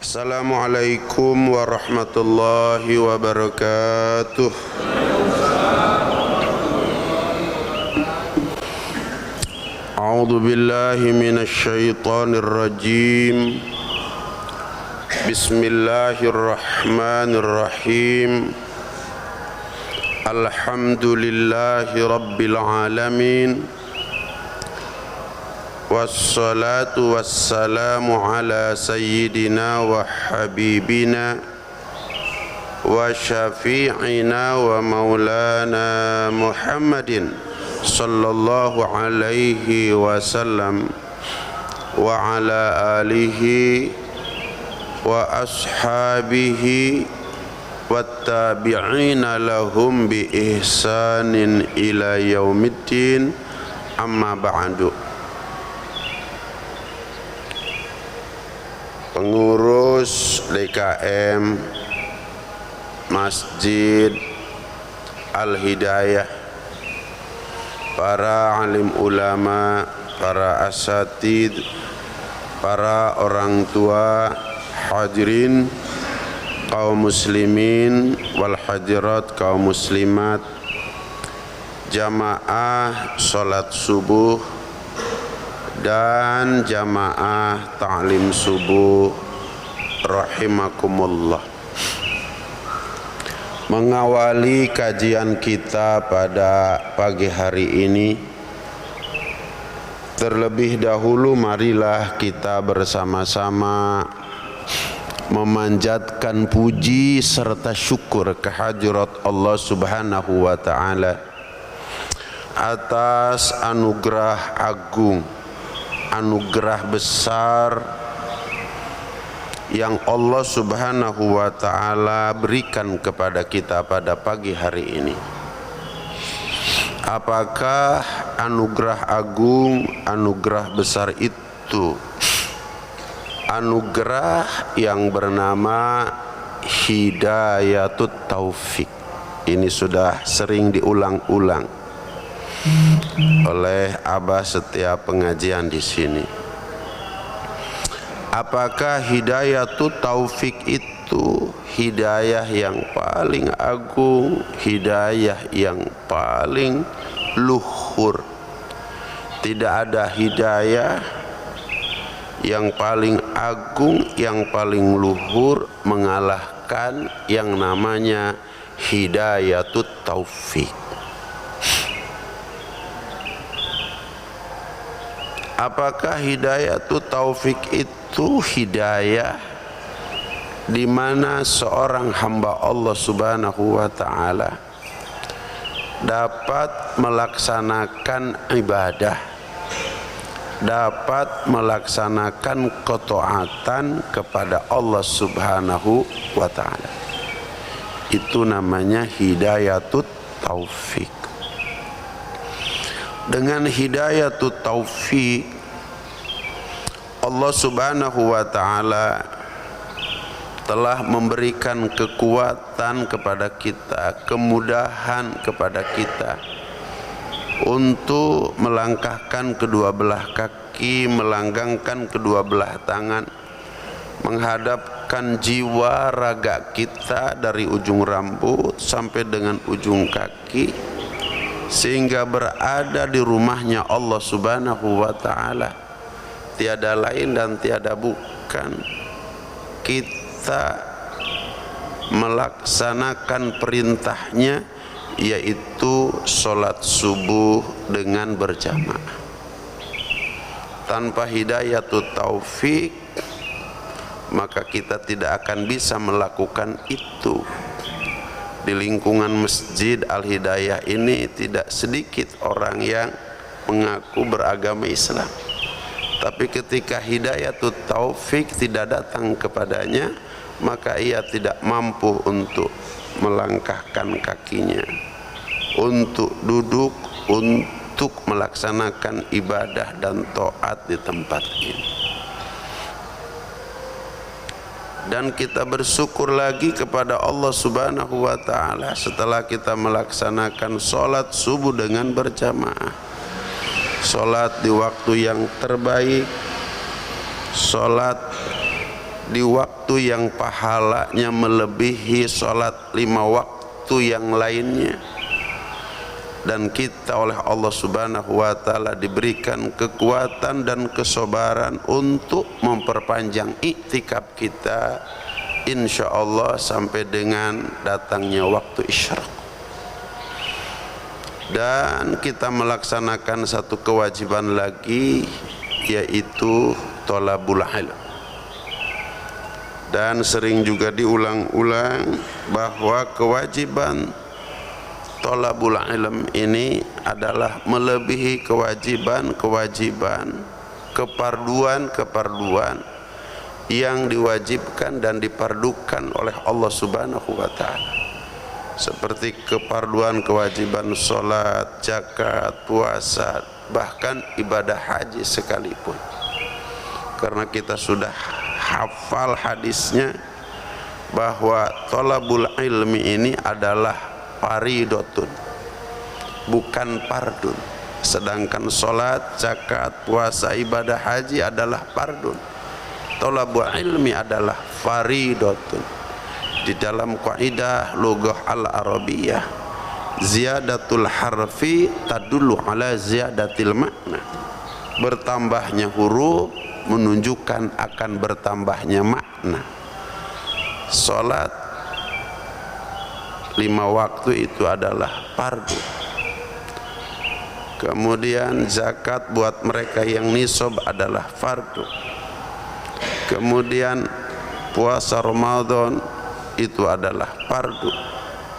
Assalamualaikum warahmatullahi wabarakatuh. A'udzu billahi minasy syaithanir rajim. Bismillahirrahmanirrahim. Alhamdulillahi rabbil alamin. Wassalatu wassalamu ala sayyidina wa habibina wa syafi'ina wa maulana Muhammadin sallallahu alaihi wasallam wa ala alihi wa ashabihi wattabi'ina lahum bi ihsanin ila yaumiddin, amma ba'du. Pengurus DKM Masjid Al-Hidayah, para alim ulama, para asatid, para orang tua, hadirin kaum muslimin wal hadirat kaum muslimat, jamaah salat subuh dan jamaah ta'lim subuh rahimakumullah. Mengawali kajian kita pada pagi hari ini, terlebih dahulu marilah kita bersama-sama memanjatkan puji serta syukur kehadirat Allah Subhanahu wa taala atas anugerah agung, anugerah besar yang Allah Subhanahu wa taala berikan kepada kita pada pagi hari ini. Apakah anugerah agung, anugerah besar itu? Anugerah yang bernama Hidayatut Taufik. Ini sudah sering diulang-ulang oleh Abah setiap pengajian di sini. Apakah Hidayatut Taufik itu hidayah yang paling agung, hidayah yang paling luhur? Tidak ada hidayah yang paling agung, yang paling luhur mengalahkan yang namanya Hidayatut Taufik. Apakah Hidayatut Taufik itu hidayah di mana seorang hamba Allah Subhanahu wa taala dapat melaksanakan ibadah, dapat melaksanakan ketaatan kepada Allah Subhanahu wa taala. Itu namanya Hidayatut Taufik. Dengan Hidayatut Taufik, Allah Subhanahu wa taala telah memberikan kekuatan kepada kita, kemudahan kepada kita untuk melangkahkan kedua belah kaki, melanggangkan kedua belah tangan, menghadapkan jiwa raga kita dari ujung rambut sampai dengan ujung kaki, sehingga berada di rumahnya Allah Subhanahu wa taala. Tiada lain dan tiada bukan kita melaksanakan perintahnya, yaitu sholat subuh dengan berjamaah. Tanpa Hidayatut Taufik, maka kita tidak akan bisa melakukan itu. Di lingkungan Masjid Al-Hidayah ini tidak sedikit orang yang mengaku beragama Islam, tapi ketika Hidayatut Taufik tidak datang kepadanya, maka ia tidak mampu untuk melangkahkan kakinya, untuk duduk, untuk melaksanakan ibadah dan taat di tempat ini. Dan kita bersyukur lagi kepada Allah Subhanahu wa taala setelah kita melaksanakan sholat subuh dengan berjamaah, sholat di waktu yang terbaik, sholat di waktu yang pahalanya melebihi sholat 5 waktu yang lainnya, dan kita oleh Allah Subhanahu wa Ta'ala diberikan kekuatan dan kesabaran untuk memperpanjang iktikaf kita insya Allah sampai dengan datangnya waktu isyraq. Dan kita melaksanakan satu kewajiban lagi, yaitu thalabul ilm. Dan sering juga diulang-ulang bahwa kewajiban thalabul ilm ini adalah melebihi kewajiban-kewajiban, keparduan-keparduan yang diwajibkan dan dipardukan oleh Allah Subhanahu wa Ta'ala, seperti keparduan kewajiban salat, zakat, puasa, bahkan ibadah haji sekalipun. Karena kita sudah hafal hadisnya bahwa thalabul ilmi ini adalah faridotun, bukan fardun. Sedangkan salat, zakat, puasa, ibadah haji adalah fardun. Thalabul ilmi adalah faridotun. Di dalam kaidah lughah al-arabiyah, ziyadatul harfi tadullu ala ziyadatil makna. Bertambahnya huruf menunjukkan akan bertambahnya makna. Salat 5 waktu itu adalah fardu. Kemudian zakat buat mereka yang nisab adalah fardu. Kemudian puasa Ramadan itu adalah fardu.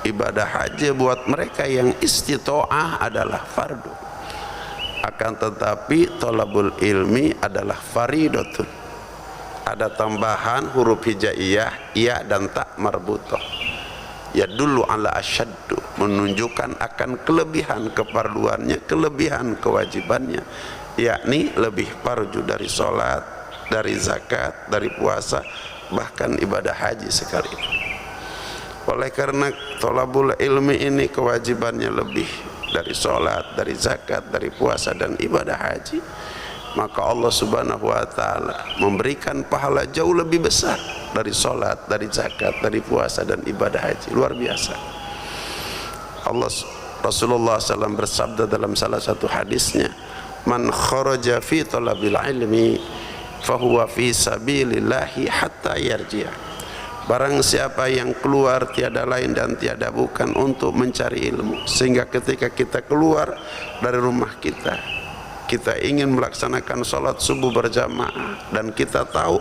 Ibadah haji buat mereka yang istitoah adalah fardu. Akan tetapi thalabul ilmi adalah faridatun. Ada tambahan huruf hijaiyah, ya dan tak marbutah. Ya dulu ala asyaddu, menunjukkan akan kelebihan keparduannya, kelebihan kewajibannya, yakni lebih fardu dari salat, dari zakat, dari puasa, bahkan ibadah haji sekalipun. Oleh karena thalabul ilmi ini kewajibannya lebih dari salat, dari zakat, dari puasa dan ibadah haji, maka Allah Subhanahu wa Ta'ala memberikan pahala jauh lebih besar dari salat, dari zakat, dari puasa dan ibadah haji. Luar biasa. Rasulullah SAW bersabda dalam salah satu hadisnya, man kharaja fi talabil ilmi fahuwa fi sabilillahi hatta yarji'a. Barang siapa yang keluar tiada lain dan tiada bukan untuk mencari ilmu, sehingga ketika kita keluar dari rumah kita, kita ingin melaksanakan sholat subuh berjamaah, dan kita tahu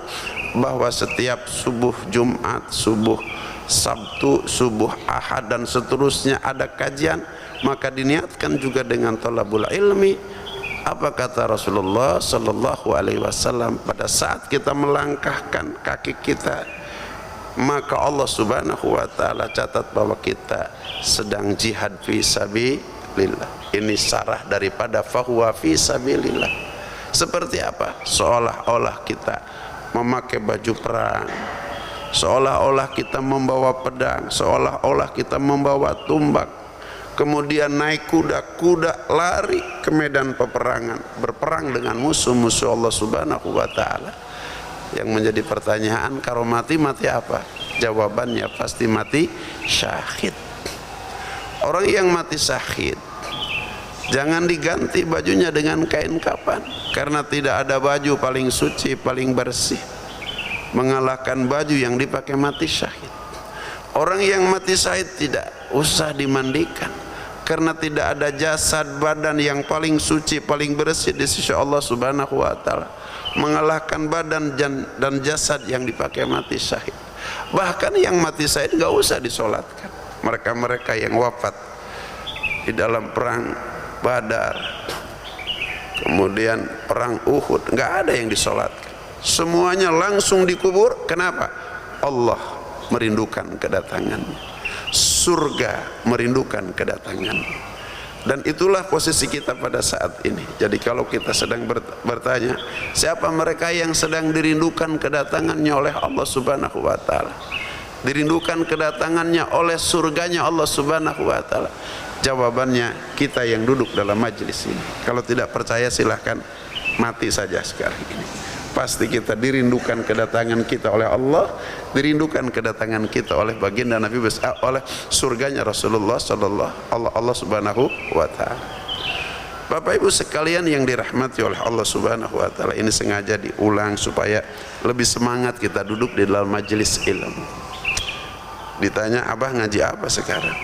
bahwa setiap subuh Jumat, subuh Sabtu, subuh Ahad dan seterusnya ada kajian, maka diniatkan juga dengan thalabul ilmi. Apa kata Rasulullah sallallahu alaihi wasallam? Pada saat kita melangkahkan kaki kita, maka Allah Subhanahu wa Ta'ala catat bahwa kita sedang jihad fi sabilillah. Ini syarah daripada fahuwa fi sabilillah. Seperti apa? Seolah-olah kita memakai baju perang, seolah-olah kita membawa pedang, seolah-olah kita membawa tumbak, kemudian naik kuda lari ke medan peperangan, berperang dengan musuh-musuh Allah Subhanahu wa Ta'ala. Yang menjadi pertanyaan, kalau mati apa? Jawabannya pasti mati syahid. Orang yang mati syahid jangan diganti bajunya dengan kain kafan, karena tidak ada baju paling suci, paling bersih mengalahkan baju yang dipakai mati syahid. Orang yang mati syahid tidak usah dimandikan, karena tidak ada jasad badan yang paling suci, paling bersih di sisi Allah Subhanahu wa Ta'ala mengalahkan badan dan jasad yang dipakai mati syahid. Bahkan yang mati syahid nggak usah disolatkan. Mereka-mereka yang wafat di dalam perang Badar, kemudian perang Uhud, nggak ada yang disolatkan. Semuanya langsung dikubur. Kenapa? Allah merindukan kedatangannya, surga merindukan kedatangannya. Dan itulah posisi kita pada saat ini. Jadi kalau kita sedang bertanya, siapa mereka yang sedang dirindukan kedatangannya oleh Allah Subhanahu wa Ta'ala, dirindukan kedatangannya oleh surganya Allah Subhanahu wa Ta'ala? Jawabannya kita yang duduk dalam majelis ini. Kalau tidak percaya silahkan mati saja sekarang ini. pasti kita dirindukan kedatangan kita oleh Allah, dirindukan kedatangan kita oleh baginda Nabi besar, oleh surganya Rasulullah sallallahu Allah Subhanahu wa taala. Bapak Ibu sekalian yang dirahmati oleh Allah Subhanahu wa taala, ini sengaja diulang supaya lebih semangat kita duduk di dalam majelis ilmu. Ditanya, "Abah ngaji apa sekarang?"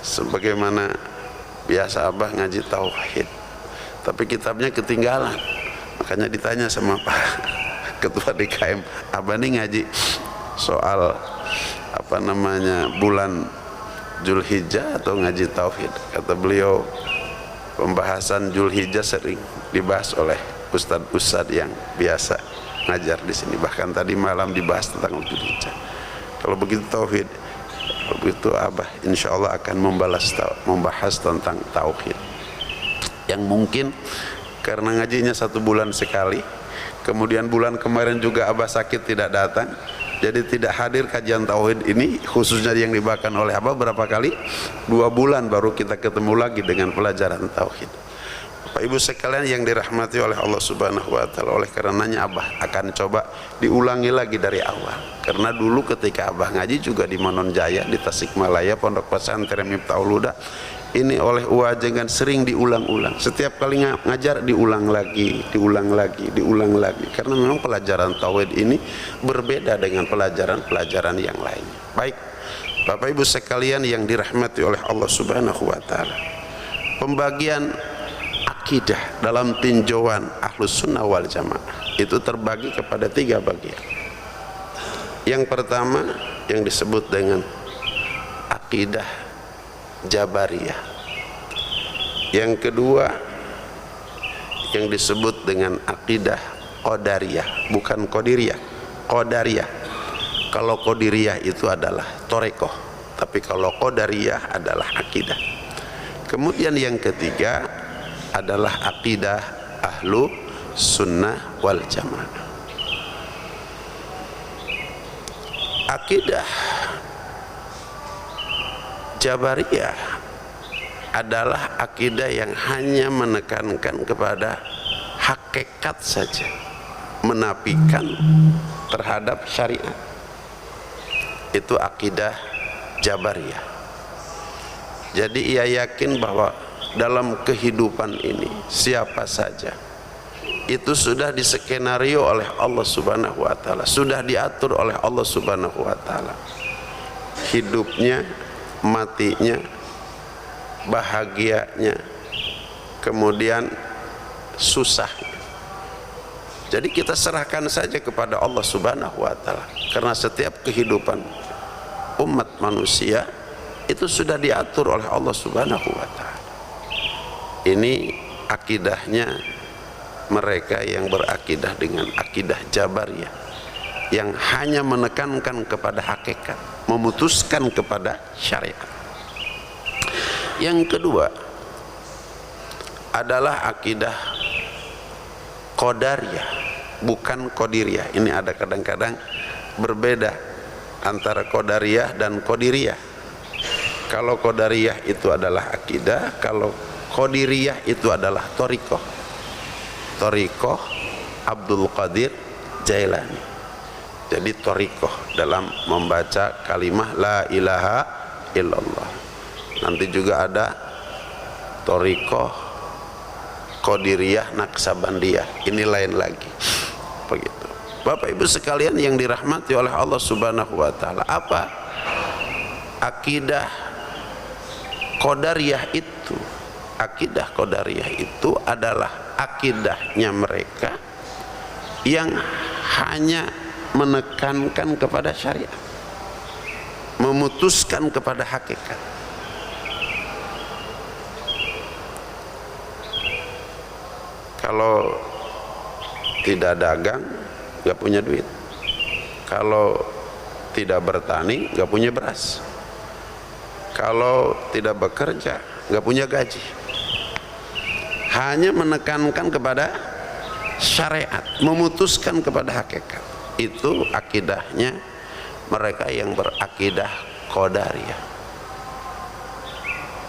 Sebagaimana biasa Abah ngaji tauhid, tapi kitabnya ketinggalan. Makanya ditanya sama Pak Ketua DKM, "Abah nih ngaji soal apa namanya bulan Zulhijjah atau ngaji tauhid?" Kata beliau, pembahasan Zulhijjah sering dibahas oleh ustadz-ustadz yang biasa ngajar di sini. Bahkan tadi malam dibahas tentang Zulhijjah. Kalau begitu tauhid, kalau begitu Abah insya Allah akan membahas tentang tauhid. Yang mungkin karena ngajinya 1 bulan sekali, kemudian bulan kemarin juga Abah sakit tidak datang, jadi tidak hadir kajian tauhid ini, khususnya yang dibawakan oleh Abah berapa kali? 2 bulan baru kita ketemu lagi dengan pelajaran tauhid. Bapak Ibu sekalian yang dirahmati oleh Allah Subhanahu wa taala, oleh karenanya Abah akan coba diulangi lagi dari awal. Karena dulu ketika Abah ngaji juga di Manonjaya, di Tasikmalaya, Pondok Pesantren Miftahul Huda, ini oleh Uwajengan sering diulang-ulang. Setiap kali ngajar diulang lagi, diulang lagi, diulang lagi. Karena memang pelajaran tauhid ini berbeda dengan pelajaran-pelajaran yang lainnya. Baik, Bapak Ibu sekalian yang dirahmati oleh Allah Subhanahu wa taala, pembagian akidah dalam tinjauan Ahlus Sunnah wal Jamaah itu terbagi kepada 3 bagian. Yang pertama yang disebut dengan akidah Jabariyah. Yang kedua yang disebut dengan akidah Qadariyah, bukan Qadiriyah, Qadariyah. Kalau Qadiriyah itu adalah torekoh, tapi kalau Qadariyah adalah akidah. Kemudian yang ketiga adalah akidah Ahlu Sunnah wal Jamaah. Akidah Jabariyah adalah akidah yang hanya menekankan kepada hakikat saja, menafikan terhadap syariat. Itu akidah Jabariyah. Jadi ia yakin bahwa dalam kehidupan ini siapa saja itu sudah diskenario oleh Allah Subhanahu wa taala, sudah diatur oleh Allah Subhanahu wa taala. Hidupnya, matinya, bahagianya, kemudian susahnya. Jadi kita serahkan saja kepada Allah Subhanahu wa taala, karena setiap kehidupan umat manusia itu sudah diatur oleh Allah Subhanahu wa taala. Ini akidahnya mereka yang berakidah dengan akidah Jabariyah, yang hanya menekankan kepada hakikat, memutuskan kepada syariat. Yang kedua adalah akidah Qadariyah, bukan Qadiriyah. Ini ada kadang-kadang berbeda antara Qadariyah dan Qadiriyah. Kalau Qadariyah itu adalah akidah, kalau Qadiriyah itu adalah thariqah. Thariqah Abdul Qadir Jailani. Jadi thariqah dalam membaca kalimah la ilaha illallah. Nanti juga ada thariqah Qadiriyah Naqsabandiyah. Ini lain lagi. Begitu. Bapak Ibu sekalian yang dirahmati oleh Allah Subhanahu wa taala, apa akidah Qadariyah itu? Akidah Qadariyah itu adalah akidahnya mereka yang hanya menekankan kepada syariat, memutuskan kepada hakikat. Kalau tidak dagang, nggak punya duit. Kalau tidak bertani, nggak punya beras. Kalau tidak bekerja, nggak punya gaji. Hanya menekankan kepada syariat, memutuskan kepada hakikat. Itu akidahnya mereka yang berakidah Qadariyah.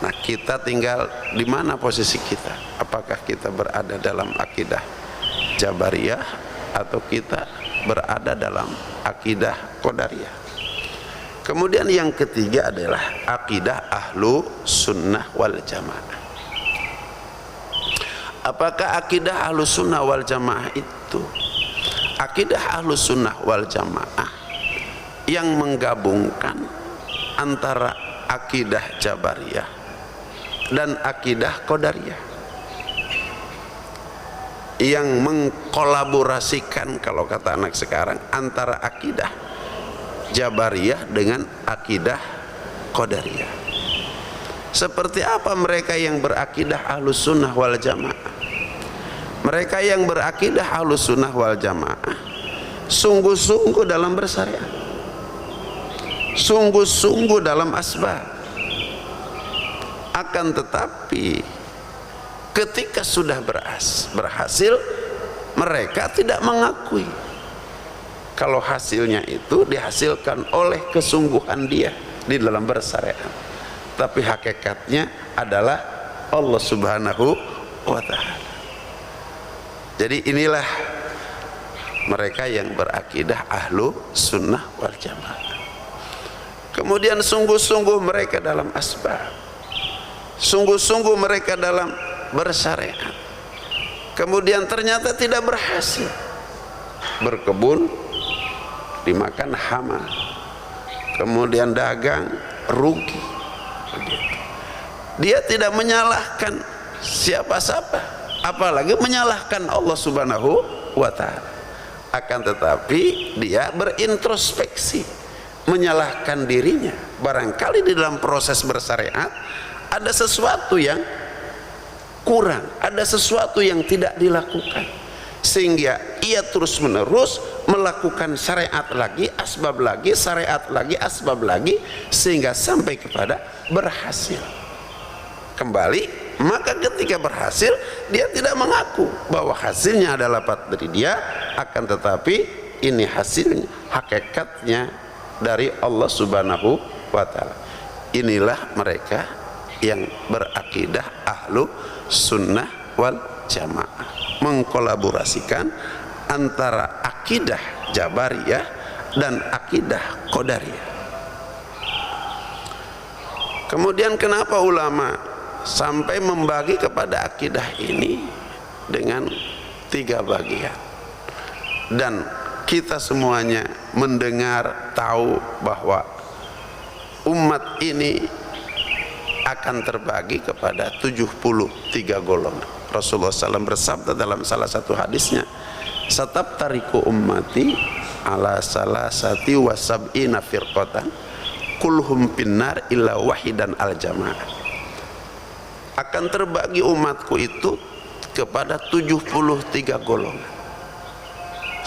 Nah, kita tinggal di mana posisi kita? Apakah kita berada dalam akidah Jabariyah atau kita berada dalam akidah Qadariyah. Kemudian yang ketiga adalah akidah ahlu sunnah wal jamaah. Apakah akidah ahlu sunnah wal jamaah itu? Akidah ahlu sunnah wal jamaah yang menggabungkan antara akidah Jabariyah dan akidah Qadariyah, yang mengkolaborasikan, kalau kata anak sekarang, antara akidah Jabariyah dengan akidah Qadariyah. Seperti apa mereka yang berakidah ahlus sunnah wal jamaah? Mereka yang berakidah ahlus sunnah wal jamaah sungguh-sungguh dalam bersyariat, sungguh-sungguh dalam asbab. Akan tetapi ketika sudah berhasil, mereka tidak mengakui kalau hasilnya itu dihasilkan oleh kesungguhan dia di dalam bersyariat, tapi hakikatnya adalah Allah Subhanahu wa ta'ala. Jadi inilah mereka yang berakidah ahlu sunnah wal jamaah. Kemudian sungguh-sungguh mereka dalam asbab, sungguh-sungguh mereka dalam bersyariat. Kemudian ternyata tidak berhasil. Berkebun dimakan hama, kemudian dagang rugi. Dia tidak menyalahkan siapa-siapa, apalagi menyalahkan Allah Subhanahu wa ta'ala. Akan tetapi dia berintrospeksi, menyalahkan dirinya. Barangkali di dalam proses bersyariat ada sesuatu yang kurang, ada sesuatu yang tidak dilakukan, sehingga ia terus menerus melakukan syariat lagi, asbab lagi, syariat lagi, asbab lagi, sehingga sampai kepada berhasil kembali. Maka ketika berhasil, dia tidak mengaku bahwa hasilnya adalah dari dia, akan tetapi ini hasilnya, hakikatnya dari Allah Subhanahu wa ta'ala. Inilah mereka yang berakidah ahlu sunnah wal jamaah, mengkolaborasikan antara akidah Jabariyah dan akidah Qadariyah. Kemudian kenapa ulama sampai membagi kepada akidah ini dengan 3 bagian, dan kita semuanya mendengar tahu bahwa umat ini akan terbagi kepada 73 golongan. Rasulullah SAW bersabda dalam salah satu hadisnya, "Satabtariku ummati ala salasati wa sab'ina firqatan kulhum finnar illa wahidan al jamaah." Akan terbagi umatku itu kepada 73 golongan.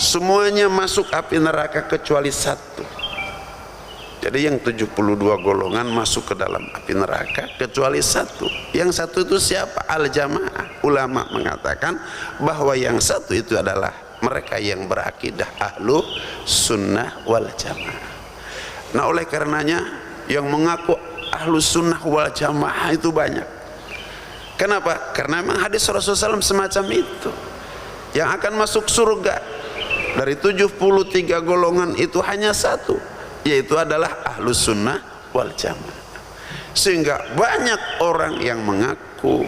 Semuanya masuk api neraka kecuali satu. Jadi yang 72 golongan masuk ke dalam api neraka kecuali satu. Yang satu itu siapa? Al-jamaah. Ulama mengatakan bahwa yang satu itu adalah mereka yang berakidah ahlu sunnah wal jamaah. Nah, oleh karenanya yang mengaku ahlu sunnah wal jamaah itu banyak. Kenapa? Karena memang hadis Rasulullah SAW semacam itu. Yang akan masuk surga dari 73 golongan itu hanya satu, yaitu adalah ahlu sunnah wal jamaah. Sehingga banyak orang yang mengaku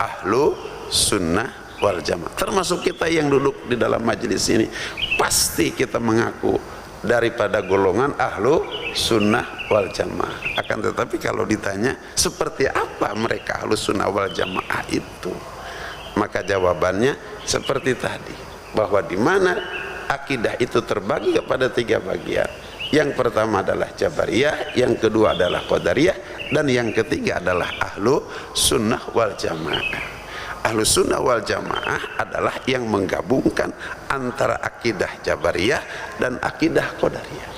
ahlu sunnah wal jamaah, termasuk kita yang duduk di dalam majelis ini, pasti kita mengaku daripada golongan ahlu sunnah wal jamaah. Akan tetapi kalau ditanya seperti apa mereka ahlu sunnah wal jamaah itu, maka jawabannya seperti tadi, bahwa di mana akidah itu terbagi kepada 3 bagian. Yang pertama adalah Jabariyah, yang kedua adalah Qadariyah, dan yang ketiga adalah ahlu sunnah wal jamaah. Ahlu sunnah wal jamaah adalah yang menggabungkan antara akidah Jabariyah dan akidah Qadariyah.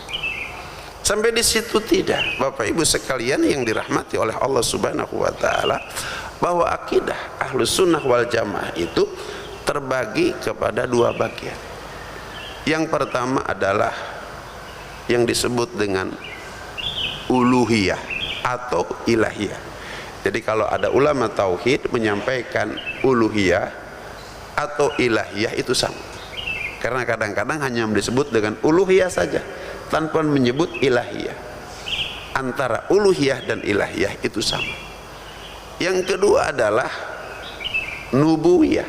Sampai di situ tidak, Bapak Ibu sekalian yang dirahmati oleh Allah Subhanahu wa ta'ala, bahwa akidah ahlu sunnah wal jamaah itu terbagi kepada 2 bagian. Yang pertama adalah yang disebut dengan uluhiyah atau ilahiyah. Jadi kalau ada ulama tauhid menyampaikan uluhiyah, atau ilahiyah itu sama. Karena kadang-kadang hanya disebut dengan uluhiyah saja tanpa menyebut ilahiyah. Antara uluhiyah dan ilahiyah itu sama. Yang kedua adalah nubuwiyah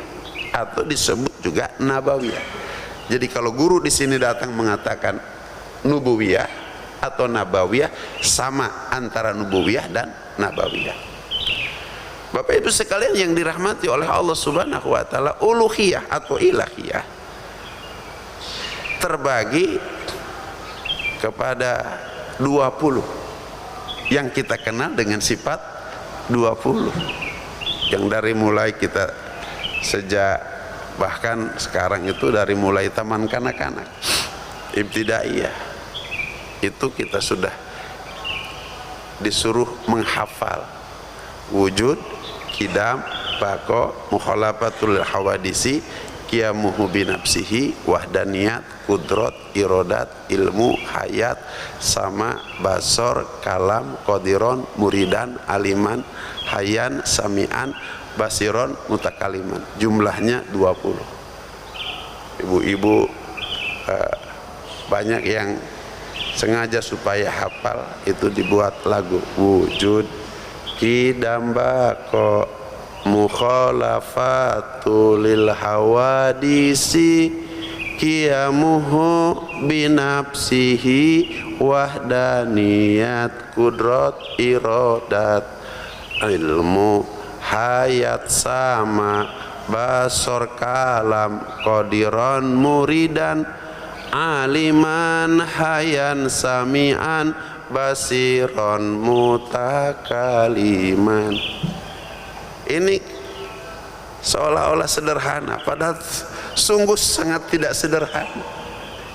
atau disebut juga nabawiyah. Jadi kalau guru di sini datang mengatakan nubuwiyah atau nabawiyah, sama antara nubuwiyah dan nabawiyah. Bapak Ibu sekalian yang dirahmati oleh Allah Subhanahu wa taala, uluhiyah atau ilahiyah terbagi kepada 20 yang kita kenal dengan sifat 20, yang dari mulai kita sejak bahkan sekarang itu dari mulai taman kanak-kanak ibtidaiyah itu kita sudah disuruh menghafal wujud, qidam, baqa, mukhalafatul hawadisi, qiyamuhu binafsihi, wahdaniyat, kudrat, irodat, ilmu, hayat, sama, basor, kalam, qadiron, muridan, aliman, hayan, sami'an, basiron, mutakaliman. Jumlahnya 20. Ibu-ibu banyak yang sengaja supaya hafal itu dibuat lagu wujud, qidam, baqa, mukhalafatul hawadisi, qiyamuhu binafsihi, wahdaniyat, kudrat, irodat, ilmu, hayat, sama, basor, kalam, qadiran, muridan, aliman, hayan, sami'an, basiron, mutakaliman. Ini seolah-olah sederhana, padahal sungguh sangat tidak sederhana.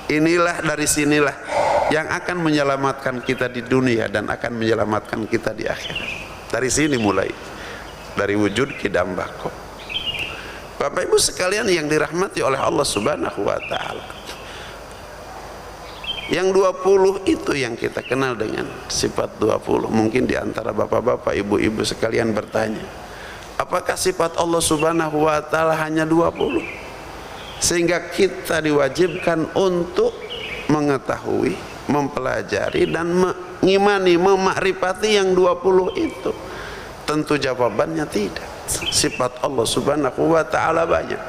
Inilah, dari sinilah yang akan menyelamatkan kita di dunia dan akan menyelamatkan kita di akhirat. Dari sini mulai, dari wujud, qidam, baqa. Bapak Ibu sekalian yang dirahmati oleh Allah Subhanahu wa taala, yang 20 itu yang kita kenal dengan sifat 20. Mungkin di antara bapak-bapak, ibu-ibu sekalian bertanya, apakah sifat Allah Subhanahu wa taala hanya 20? Sehingga kita diwajibkan untuk mengetahui, mempelajari dan mengimani, memakrifati yang 20 itu. Tentu jawabannya tidak. Sifat Allah Subhanahu wa taala banyak.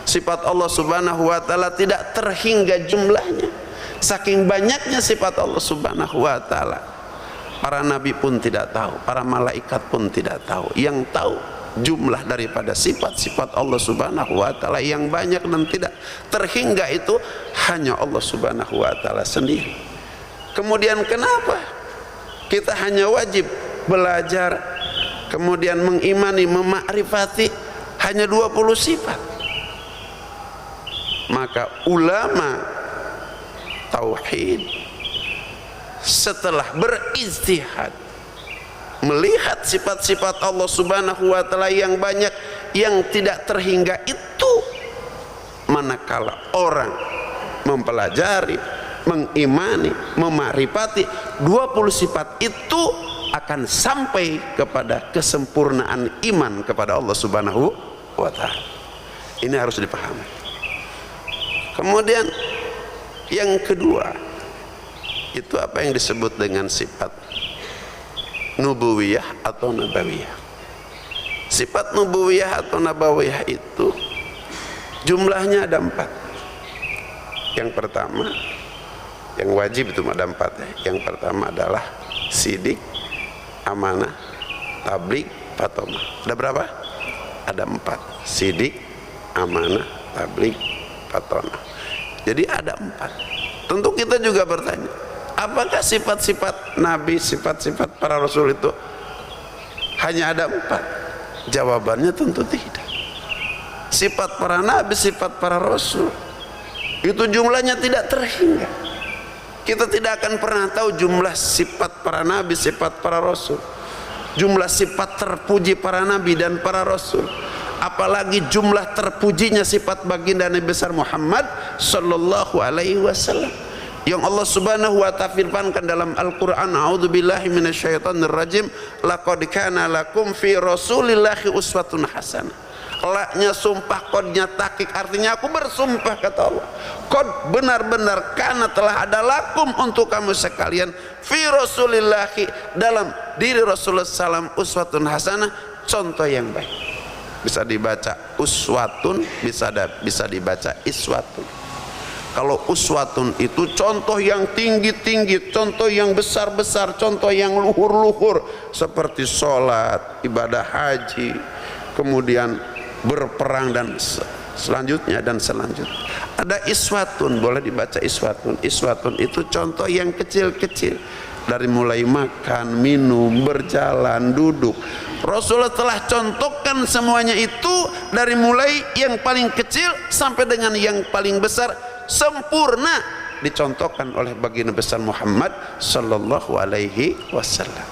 Sifat Allah Subhanahu wa taala tidak terhingga jumlahnya. Saking banyaknya sifat Allah Subhanahu wa taala, para nabi pun tidak tahu, para malaikat pun tidak tahu. Yang tahu jumlah daripada sifat-sifat Allah Subhanahu wa taala yang banyak dan tidak terhingga itu hanya Allah Subhanahu wa taala sendiri. Kemudian kenapa kita hanya wajib belajar, kemudian mengimani, memakrifati hanya 20 sifat? Maka ulama tauhid setelah beristihad melihat sifat-sifat Allah Subhanahu wa taala yang banyak yang tidak terhingga itu, manakala orang mempelajari, mengimani, memakrifati 20 sifat itu, akan sampai kepada kesempurnaan iman kepada Allah Subhanahu wa taala. Ini harus dipahami. Kemudian yang kedua itu apa yang disebut dengan sifat nubuwiyah atau nabawiyah. Sifat nubuwiyah atau nabawiyah itu jumlahnya ada 4. Yang pertama, yang wajib itu ada 4 ya. Yang pertama adalah sidik, amanah, tabligh, fatomah. Ada berapa? Ada 4. Sidik, amanah, tabligh, fatomah. Jadi ada 4. Tentu kita juga bertanya, apakah sifat-sifat Nabi, sifat-sifat para Rasul itu hanya ada 4? Jawabannya tentu tidak. Sifat para Nabi, sifat para Rasul itu jumlahnya tidak terhingga. Kita tidak akan pernah tahu jumlah sifat para Nabi, sifat para Rasul, jumlah sifat terpuji para Nabi dan para Rasul, apalagi jumlah terpujinya sifat baginda Nabi besar Muhammad sallallahu alaihi wasallam yang Allah Subhanahu wa ta'ala firmankan dalam Al-Qur'an, a'udzubillahi minasyaitonir rajim, laqad kana lakum fi rasulillahi uswatun hasanah. laknya sumpah, kodnya takik, artinya aku bersumpah kata Allah, kod benar-benar karena telah ada lakum untuk kamu sekalian fi rasulillahi dalam diri Rasulullah salam uswatun hasanah, contoh yang baik. Bisa dibaca uswatun, bisa dibaca iswatun. Kalau uswatun itu contoh yang tinggi-tinggi, contoh yang besar-besar, contoh yang luhur-luhur, seperti sholat, ibadah haji, kemudian berperang dan selanjutnya dan selanjutnya. Ada iswatun, boleh dibaca iswatun. Iswatun itu contoh yang kecil-kecil, dari mulai makan, minum, berjalan, duduk. Rasulullah telah contohkan semuanya itu, dari mulai yang paling kecil sampai dengan yang paling besar, sempurna dicontohkan oleh baginda besar Muhammad sallallahu alaihi wasallam.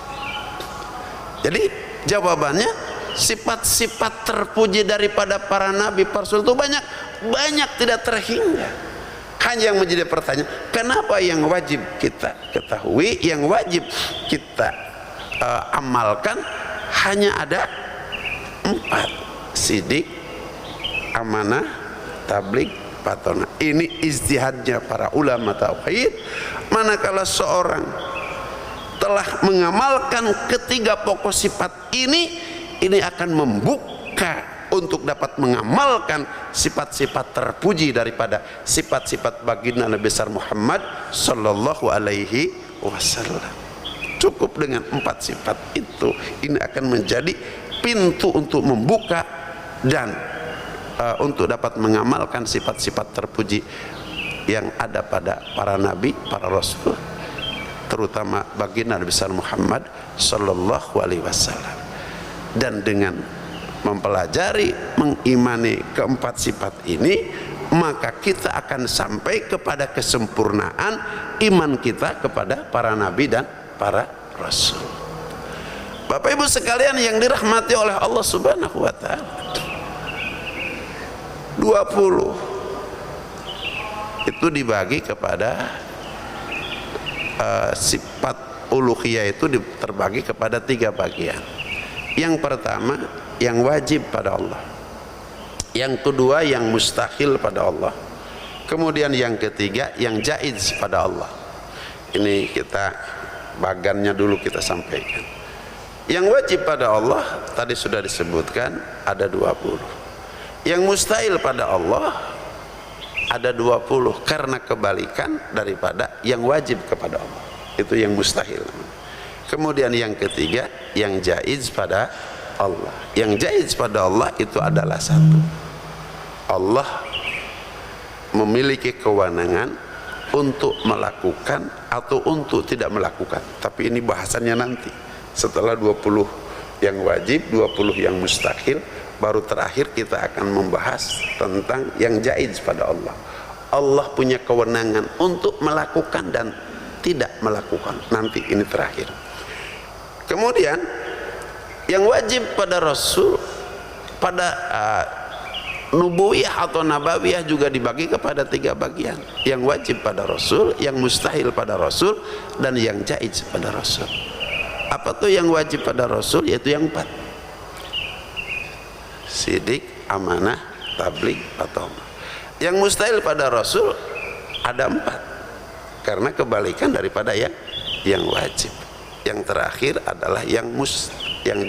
Jadi jawabannya, sifat-sifat terpuji daripada para nabi, para rasul itu banyak tidak terhingga. Hanya yang menjadi pertanyaan, kenapa yang wajib kita ketahui, yang wajib kita amalkan hanya ada 4: sidik, amanah, tabligh, patona. Ini ijtihadnya para ulama tauhid. Manakala seorang telah mengamalkan ketiga pokok sifat ini akan membuka untuk dapat mengamalkan sifat-sifat terpuji daripada sifat-sifat baginda Nabi besar Muhammad sallallahu alaihi wasallam. Cukup dengan 4 sifat itu, ini akan menjadi pintu untuk membuka dan untuk dapat mengamalkan sifat-sifat terpuji yang ada pada para nabi, para rasul, terutama baginda Nabi besar Muhammad sallallahu alaihi wasallam. Dan dengan mempelajari, mengimani keempat sifat ini, maka kita akan sampai kepada kesempurnaan iman kita kepada para nabi dan para rasul. Bapak Ibu sekalian yang dirahmati oleh Allah Subhanahu wa taala, 20 itu dibagi kepada sifat uluhiyah itu terbagi kepada 3 bagian. Yang pertama yang wajib pada Allah, yang kedua yang mustahil pada Allah, kemudian yang ketiga yang jaiz pada Allah. Ini kita bagannya dulu kita sampaikan. Yang wajib pada Allah tadi sudah disebutkan ada 20. Yang mustahil pada Allah ada 20, karena kebalikan daripada yang wajib kepada Allah, itu yang mustahil. Kemudian yang ketiga yang jaiz pada Allah. Yang jaiz pada Allah itu adalah 1, Allah memiliki kewenangan untuk melakukan atau untuk tidak melakukan. Tapi ini bahasannya nanti setelah 20 yang wajib, 20 yang mustahil, baru terakhir kita akan membahas tentang yang jaiz pada Allah. Allah punya kewenangan untuk melakukan dan tidak melakukan. Nanti ini terakhir. Kemudian yang wajib pada Rasul, pada nubuwiyah atau nabawiyah juga dibagi kepada 3 bagian. Yang wajib pada Rasul, yang mustahil pada Rasul, dan yang jaiz pada Rasul. Apa tuh yang wajib pada Rasul? Yaitu yang 4: sidik, amanah, tabligh, patona. Yang mustahil pada Rasul ada 4, karena kebalikan daripada yang wajib. Yang terakhir adalah yang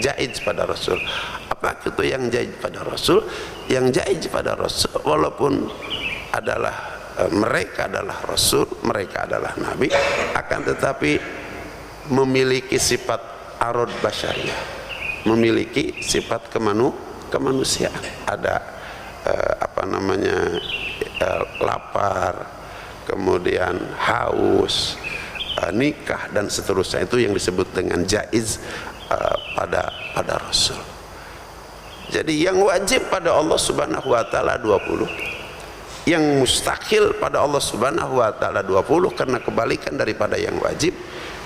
jaiz pada Rasul. Apa itu yang jaiz pada Rasul? Yang jaiz pada Rasul, walaupun adalah mereka adalah Rasul, mereka adalah Nabi, akan tetapi memiliki sifat arad basyariyah, memiliki sifat kemanusiaan. Ada lapar, kemudian haus, nikah dan seterusnya. Itu yang disebut dengan jaiz pada Rasul. Jadi yang wajib pada Allah Subhanahu wa taala 20, yang mustahil pada Allah Subhanahu wa taala 20, karena kebalikan daripada yang wajib.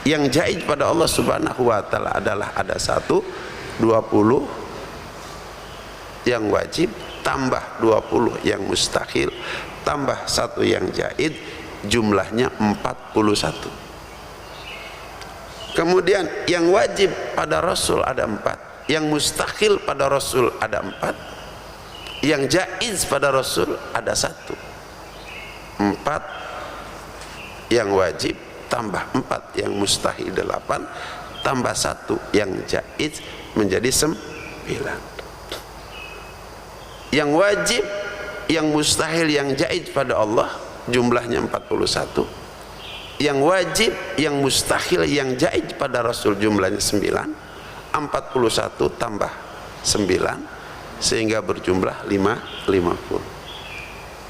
Yang jaiz pada Allah Subhanahu wa taala adalah ada 1, 20 yang wajib, tambah 20 yang mustahil, tambah 1 yang jaiz, jumlahnya 41. Kemudian yang wajib pada Rasul ada 4, yang mustahil pada Rasul ada 4, Yang jaiz pada Rasul ada 1. 4 yang wajib tambah 4 yang mustahil 8 tambah 1 yang jaiz menjadi 9. Yang wajib, yang mustahil, yang jaiz pada Allah jumlahnya 41. Yang wajib, yang mustahil, yang jaiz pada Rasul jumlahnya 9. 41 tambah 9 sehingga berjumlah 50.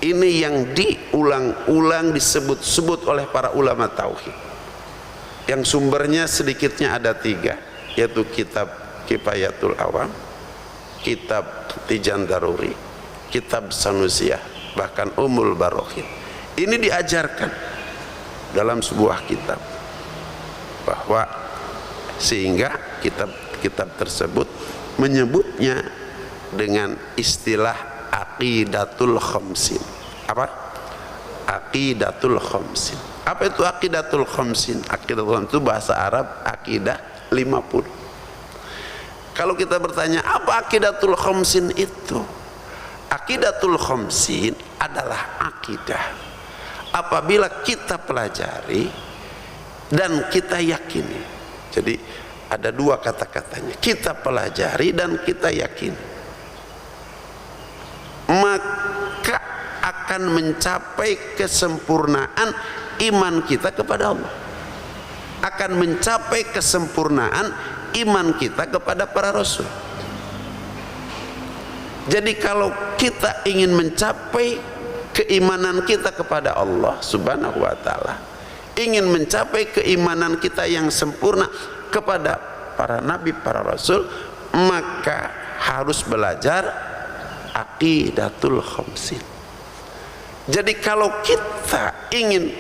Ini yang diulang-ulang disebut-sebut oleh para ulama tauhid, yang sumbernya sedikitnya ada 3, yaitu kitab Kifayatul Awam, kitab Tijan Daruri, kitab Sanusiyah, bahkan Umul Barokhid. Ini diajarkan dalam sebuah kitab, bahwa sehingga kitab-kitab tersebut menyebutnya dengan istilah aqidatul khamsin. Apa? Aqidatul khamsin. Apa itu aqidatul khamsin? Aqidatul khamsin itu bahasa Arab aqidah 50. Kalau kita bertanya apa aqidatul khamsin itu? Aqidatul khamsin adalah akidah apabila kita pelajari dan kita yakini. Jadi ada 2 kata-katanya, kita pelajari dan kita yakini, maka akan mencapai kesempurnaan iman kita kepada Allah, akan mencapai kesempurnaan iman kita kepada para Rasul. Jadi kalau kita ingin mencapai keimanan kita kepada Allah Subhanahu wa ta'ala, ingin mencapai keimanan kita yang sempurna kepada para nabi, para rasul, maka harus belajar aqidatul khamsin. Jadi kalau kita ingin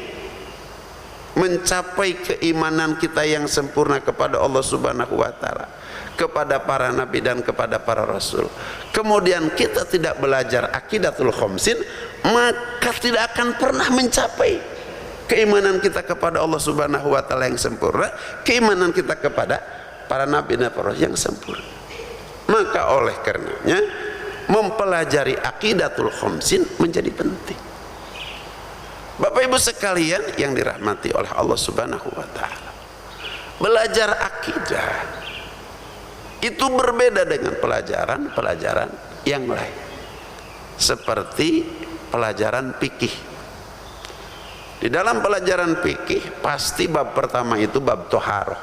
mencapai keimanan kita yang sempurna kepada Allah Subhanahu wa ta'ala, kepada para nabi dan kepada para rasul, kemudian kita tidak belajar aqidatul khamsin, maka tidak akan pernah mencapai keimanan kita kepada Allah Subhanahu wa ta'ala yang sempurna, keimanan kita kepada para nabi dan para rasul yang sempurna. Maka oleh karenanya mempelajari aqidatul khamsin menjadi penting. Bapak Ibu sekalian yang dirahmati oleh Allah Subhanahu wa ta'ala, belajar akidah itu berbeda dengan pelajaran yang lain, seperti pelajaran fikih. Di dalam pelajaran fikih pasti bab pertama itu bab toharoh,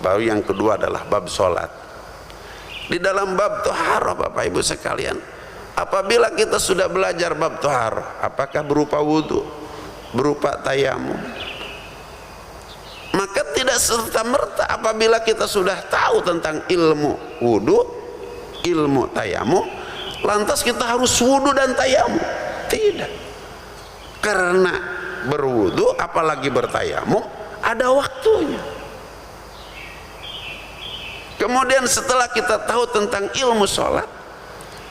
baru yang kedua adalah bab sholat. Di dalam bab toharoh Bapak Ibu sekalian, apabila kita sudah belajar bab toharoh, apakah berupa wudhu, berupa tayamum, maka tidak serta-merta apabila kita sudah tahu tentang ilmu wudhu, ilmu tayamum, lantas kita harus wudhu dan tayamum. Tidak. Karena berwudhu apalagi bertayamum ada waktunya. Kemudian setelah kita tahu tentang ilmu sholat,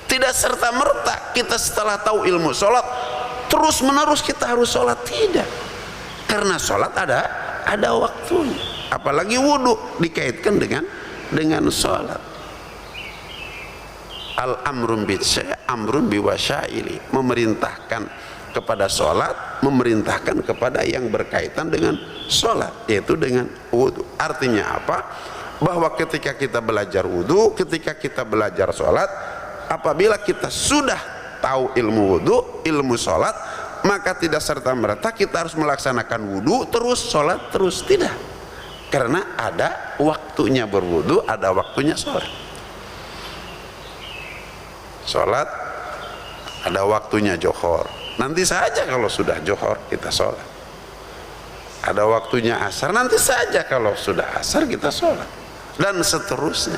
tidak serta-merta kita setelah tahu ilmu sholat terus menerus kita harus sholat. Tidak. Karena sholat ada waktunya. Apalagi wudhu dikaitkan dengan sholat. Al-amrun bisyai' amrun biwasyaili, memerintahkan kepada sholat, memerintahkan kepada yang berkaitan dengan sholat, yaitu dengan wudhu. Artinya apa? Bahwa ketika kita belajar wudhu, ketika kita belajar sholat, apabila kita sudah tahu ilmu wudhu, ilmu sholat, maka tidak serta-merta kita harus melaksanakan wudhu terus sholat terus. Tidak. Karena ada waktunya berwudhu, ada waktunya sholat. Sholat ada waktunya johor, nanti saja kalau sudah johor kita sholat. Ada waktunya asar, nanti saja kalau sudah asar kita sholat, dan seterusnya.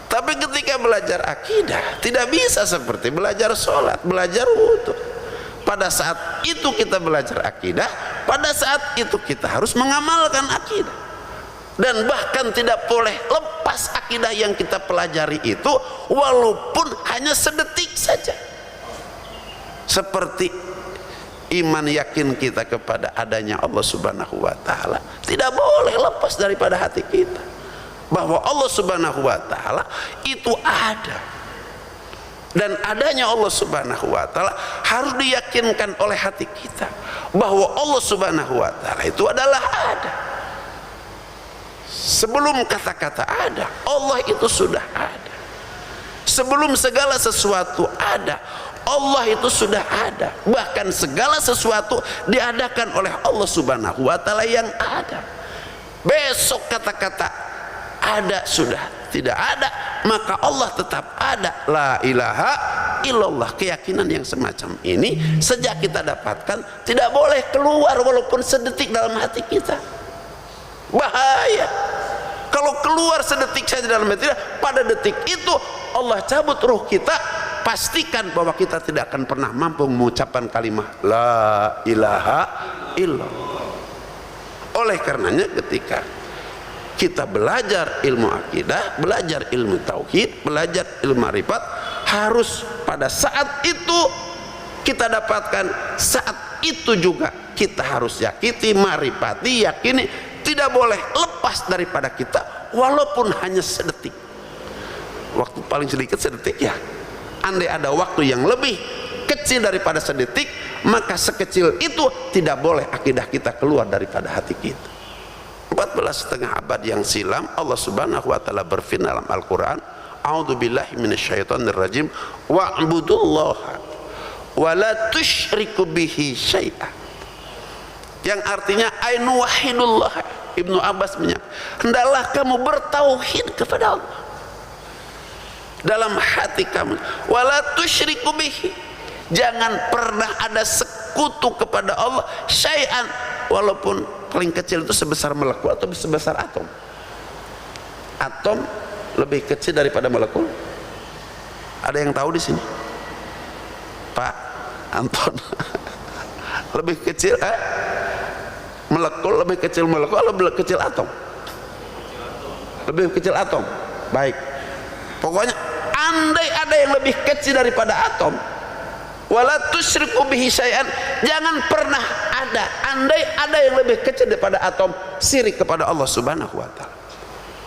Tapi ketika belajar akidah tidak bisa seperti belajar sholat, belajar wudhu. Pada saat itu kita belajar akidah, pada saat itu kita harus mengamalkan akidah, dan bahkan tidak boleh lepas akidah yang kita pelajari itu walaupun hanya sedetik saja. Seperti iman yakin kita kepada adanya Allah Subhanahu wa ta'ala tidak boleh lepas daripada hati kita, bahwa Allah Subhanahu wa ta'ala itu ada dan adanya Allah Subhanahu wa taala harus diyakinkan oleh hati kita bahwa Allah Subhanahu wa taala itu adalah ada. Sebelum kata-kata ada, Allah itu sudah ada. Sebelum segala sesuatu ada, Allah itu sudah ada. Bahkan segala sesuatu diadakan oleh Allah Subhanahu wa taala yang ada. Besok kata-kata ada sudah tidak ada, maka Allah tetap ada. La ilaha illallah. Keyakinan yang semacam ini sejak kita dapatkan tidak boleh keluar walaupun sedetik dalam hati kita. Bahaya kalau keluar sedetik saja dalam hati kita, pada detik itu Allah cabut ruh kita. Pastikan bahwa kita tidak akan pernah mampu mengucapkan kalimat la ilaha illallah. Oleh karenanya ketika kita belajar ilmu akidah, belajar ilmu tauhid, belajar ilmu ma'rifat, harus pada saat itu kita dapatkan, saat itu juga kita harus yakini, ma'rifati, yakini, tidak boleh lepas daripada kita walaupun hanya sedetik. Waktu paling sedikit sedetik ya. Andai ada waktu yang lebih kecil daripada sedetik, maka sekecil itu tidak boleh akidah kita keluar daripada hati kita. 14,5 abad yang silam Allah Subhanahu wa taala berfirman dalam Al-Qur'an, a'udzubillahi minasyaitonirrajim, wa'budullaha wa la tusyriku bihi syai'a. Yang artinya ainu wahidullah. Ibnu Abbas menyatakan, hendaklah kamu bertauhid kepada Allah dalam hati kamu, wala tusyriku bihi, jangan pernah ada sekutu kepada Allah syai'an, walaupun paling kecil itu sebesar molekul atau sebesar atom. Atom lebih kecil daripada molekul. Ada yang tahu di sini? Pak Anton. Lebih kecil molekul, lebih kecil molekul atau lebih kecil atom? Lebih kecil atom. Baik. Pokoknya andai ada yang lebih kecil daripada atom, wala tusyriku bihi syai'an, jangan pernah ada, andai ada yang lebih kecil daripada atom, syirik kepada Allah Subhanahu wa taala.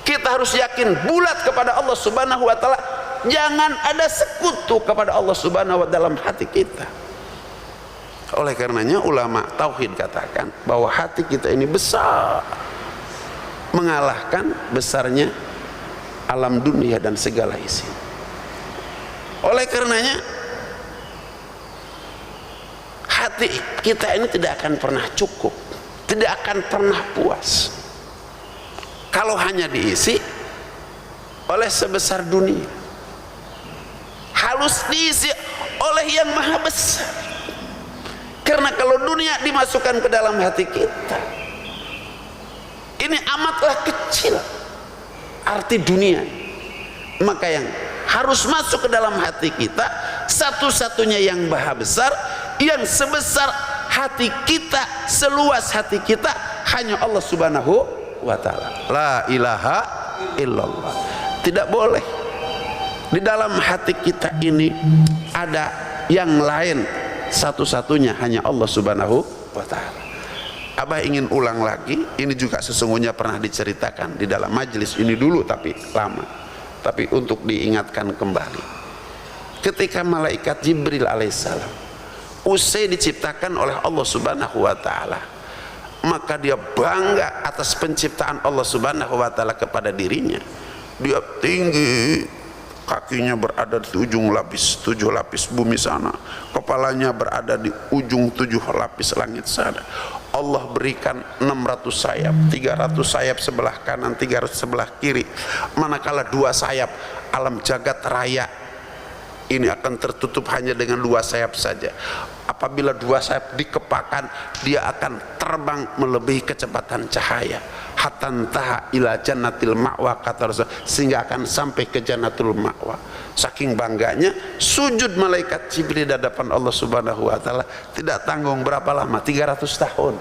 Kita harus yakin bulat kepada Allah Subhanahu wa taala, jangan ada sekutu kepada Allah Subhanahu wa taala dalam hati kita. Oleh karenanya ulama tauhid katakan bahwa hati kita ini besar, mengalahkan besarnya alam dunia dan segala isi. Oleh karenanya hati kita ini tidak akan pernah cukup, tidak akan pernah puas kalau hanya diisi oleh sebesar dunia. Harus diisi oleh yang maha besar. Karena kalau dunia dimasukkan ke dalam hati kita, ini amatlah kecil arti dunia. Maka yang harus masuk ke dalam hati kita, satu-satunya yang maha besar, yang sebesar hati kita, seluas hati kita, hanya Allah Subhanahu wa taala. La ilaha illallah. Tidak boleh di dalam hati kita ini ada yang lain, satu-satunya hanya Allah Subhanahu wa taala. Abah ingin ulang lagi, ini juga sesungguhnya pernah diceritakan di dalam majelis ini dulu tapi lama, tapi untuk diingatkan kembali. Ketika malaikat Jibril alaihissalam usai diciptakan oleh Allah Subhanahu wa taala, maka dia bangga atas penciptaan Allah Subhanahu wa taala kepada dirinya. Dia tinggi, kakinya berada di ujung lapis 7 lapis bumi sana, kepalanya berada di ujung 7 lapis langit sana. Allah berikan 600 sayap, 300 sayap sebelah kanan, 300 sebelah kiri. Manakala 2 sayap alam jagat raya ini akan tertutup hanya dengan 2 sayap saja. Apabila 2 sayap dikepakan, dia akan terbang melebihi kecepatan cahaya. Hatantaha ila jannatil ma'wa, kata Rasul, sehingga akan sampai ke jannatul ma'wa. Saking bangganya sujud malaikat Jibril di hadapan Allah Subhanahu wa taala, tidak tanggung berapa lama, 300 tahun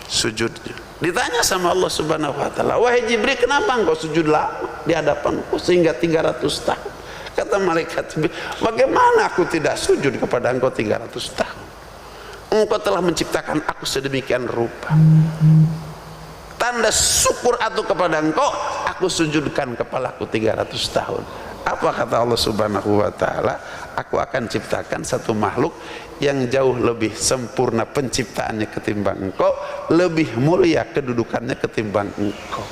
sujudnya. Ditanya sama Allah Subhanahu wa taala, wahai Jibril, kenapa engkau sujud lama di hadapanku sehingga 300 tahun? Kata malaikat Jibril, bagaimana aku tidak sujud kepada engkau 300 tahun? Engkau telah menciptakan aku sedemikian rupa. Tanda syukur aku kepada engkau, aku sujudkan kepalaku 300 tahun. Apa kata Allah Subhanahu wa taala? Aku akan ciptakan satu makhluk yang jauh lebih sempurna penciptaannya ketimbang engkau, lebih mulia kedudukannya ketimbang engkau.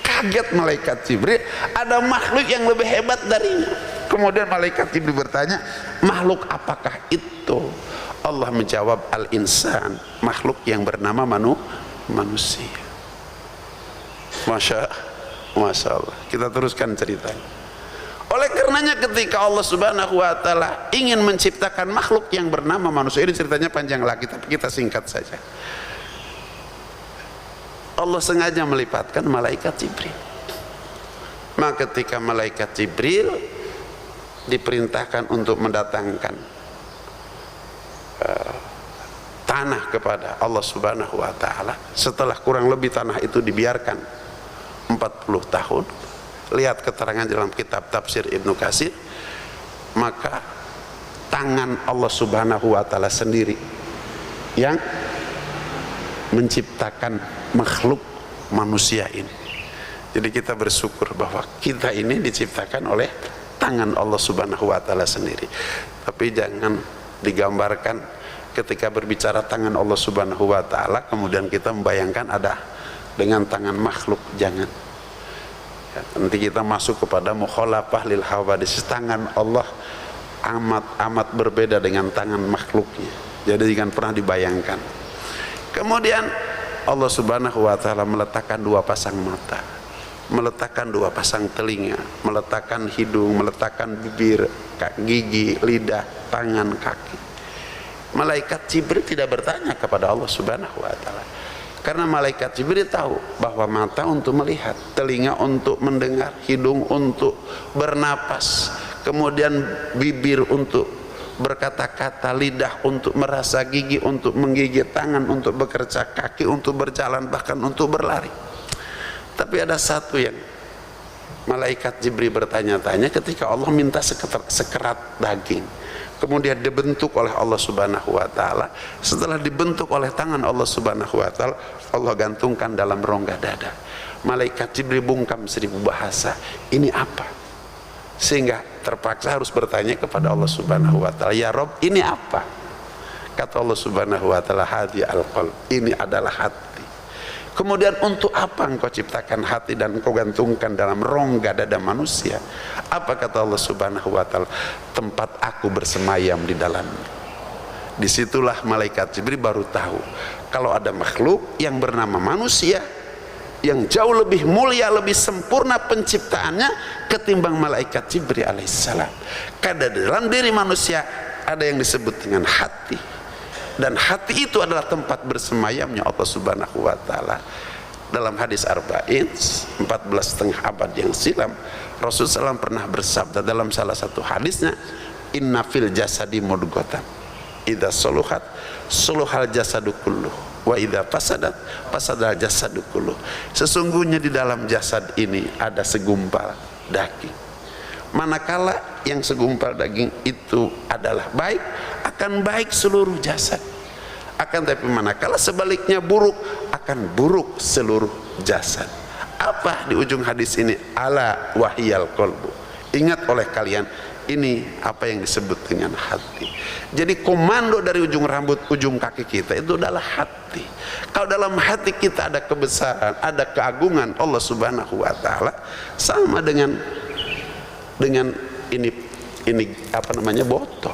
Kaget malaikat Jibril, ada makhluk yang lebih hebat darinya. Kemudian malaikat Jibril bertanya, makhluk apakah itu? Allah menjawab, al-insan, makhluk yang bernama manusia. Masya Allah. Kita teruskan ceritanya. Oleh karenanya ketika Allah Subhanahu wa taala ingin menciptakan makhluk yang bernama manusia, ini ceritanya panjang lagi tapi kita singkat saja. Allah sengaja melipatkan malaikat Jibril. Maka ketika malaikat Jibril diperintahkan untuk mendatangkan tanah kepada Allah Subhanahu wa taala, setelah kurang lebih tanah itu dibiarkan 40 tahun, lihat keterangan dalam kitab tafsir Ibnu Katsir, maka tangan Allah Subhanahu wa taala sendiri yang menciptakan makhluk manusia ini. Jadi kita bersyukur bahwa kita ini diciptakan oleh tangan Allah Subhanahu wa taala sendiri. Tapi jangan digambarkan ketika berbicara tangan Allah Subhanahu wa taala kemudian kita membayangkan ada dengan tangan makhluk, jangan. Ya, nanti kita masuk kepada mukhalafah lil hawadits. Tangan Allah amat berbeda dengan tangan makhluknya. Jadi jangan pernah dibayangkan. Kemudian Allah Subhanahu wa taala meletakkan dua pasang mata, meletakkan dua pasang telinga, meletakkan hidung, meletakkan bibir, gigi, lidah, tangan, kaki. Malaikat Jibril tidak bertanya kepada Allah Subhanahu wa taala. Karena malaikat Jibril tahu bahwa mata untuk melihat, telinga untuk mendengar, hidung untuk bernapas, kemudian bibir untuk berkata-kata, lidah untuk merasa, gigi untuk menggigit, tangan untuk bekerja, kaki untuk berjalan, bahkan untuk berlari. Tapi ada satu yang malaikat Jibril bertanya-tanya ketika Allah minta sekerat daging, kemudian dibentuk oleh Allah Subhanahu wa taala. Setelah dibentuk oleh tangan Allah Subhanahu wa taala, Allah gantungkan dalam rongga dada. Malaikat Jibril bungkam 1000 bahasa, ini apa? Sehingga terpaksa harus bertanya kepada Allah Subhanahu wa taala, ya Rob, ini apa? Kata Allah Subhanahu wa taala, hadi al-qalb, ini adalah hati. Kemudian untuk apa engkau ciptakan hati dan engkau gantungkan dalam rongga dada manusia? Apa kata Allah Subhanahu wa taala? Tempat aku bersemayam di dalamnya. Disitulah malaikat Jibril baru tahu kalau ada makhluk yang bernama manusia yang jauh lebih mulia, lebih sempurna penciptaannya ketimbang malaikat Jibril alaihissalam. Karena dalam diri manusia ada yang disebut dengan hati. Dan hati itu adalah tempat bersemayamnya Allah Subhanahu wa taala. Dalam hadis Arba'in 14,5 abad yang silam, Rasulullah SAW pernah bersabda dalam salah satu hadisnya, inna fil jasadi mudghatan idza soluhat soluhal jasadu kulluh wa idza fasadat fasadal jasadu kulluh. Sesungguhnya di dalam jasad ini ada segumpal daging. Manakala yang segumpal daging itu adalah baik, akan baik seluruh jasad. Akan tapi manakala sebaliknya buruk, akan buruk seluruh jasad. Apa di ujung hadis ini? Ala wahyal qalbu. Ingat oleh kalian, ini apa yang disebut dengan hati. Jadi komando dari ujung rambut, ujung kaki kita itu adalah hati. Kalau dalam hati kita ada kebesaran, ada keagungan Allah Subhanahu wa taala, sama dengan ini apa namanya, botol.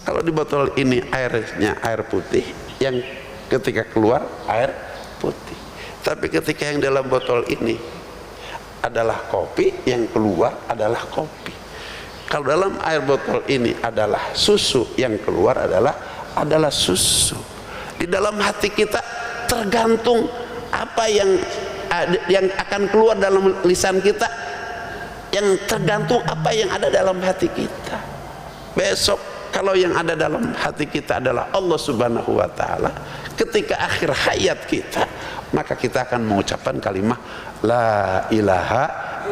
Kalau di botol ini airnya air putih, yang ketika keluar air putih. Tapi ketika yang dalam botol ini adalah kopi, yang keluar adalah kopi. Kalau dalam air botol ini adalah susu, yang keluar adalah susu. Di dalam hati kita tergantung apa yang akan keluar dalam lisan kita, yang tergantung apa yang ada dalam hati kita. Besok kalau yang ada dalam hati kita adalah Allah Subhanahu wa taala, ketika akhir hayat kita, maka kita akan mengucapkan kalimat la ilaha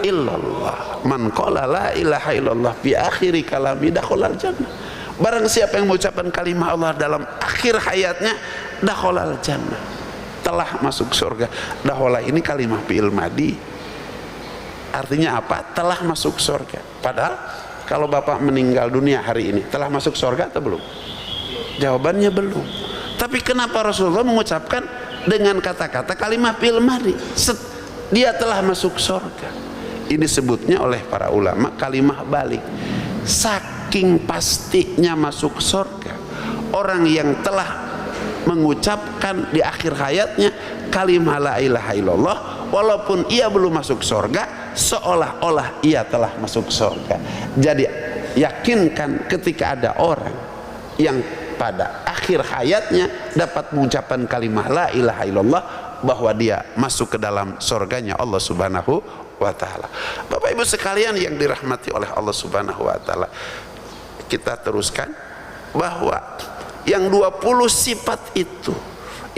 illallah. Man qala la ilaha illallah fi akhiri kalami dakhalal jannah. Barang siapa yang mengucapkan kalimat Allah dalam akhir hayatnya, dakhalal jannah, telah masuk surga. Dakhala ini kalimat fi'il madi. Artinya apa? Telah masuk surga. Padahal kalau bapak meninggal dunia hari ini, telah masuk surga atau belum? Jawabannya belum. Tapi kenapa Rasulullah mengucapkan dengan kata-kata kalimah fil madi? Dia telah masuk surga. Ini sebutnya oleh para ulama kalimah balik. Saking pastinya masuk surga, orang yang telah mengucapkan di akhir hayatnya kalimah la ilaha illallah, walaupun ia belum masuk surga, seolah-olah ia telah masuk surga. Jadi yakinkan ketika ada orang yang pada akhir hayatnya dapat mengucapkan kalimah la ilaha illallah, bahwa dia masuk ke dalam surganya Allah Subhanahu wa ta'ala. Bapak Ibu sekalian yang dirahmati oleh Allah Subhanahu wa ta'ala, kita teruskan bahwa yang 20 sifat itu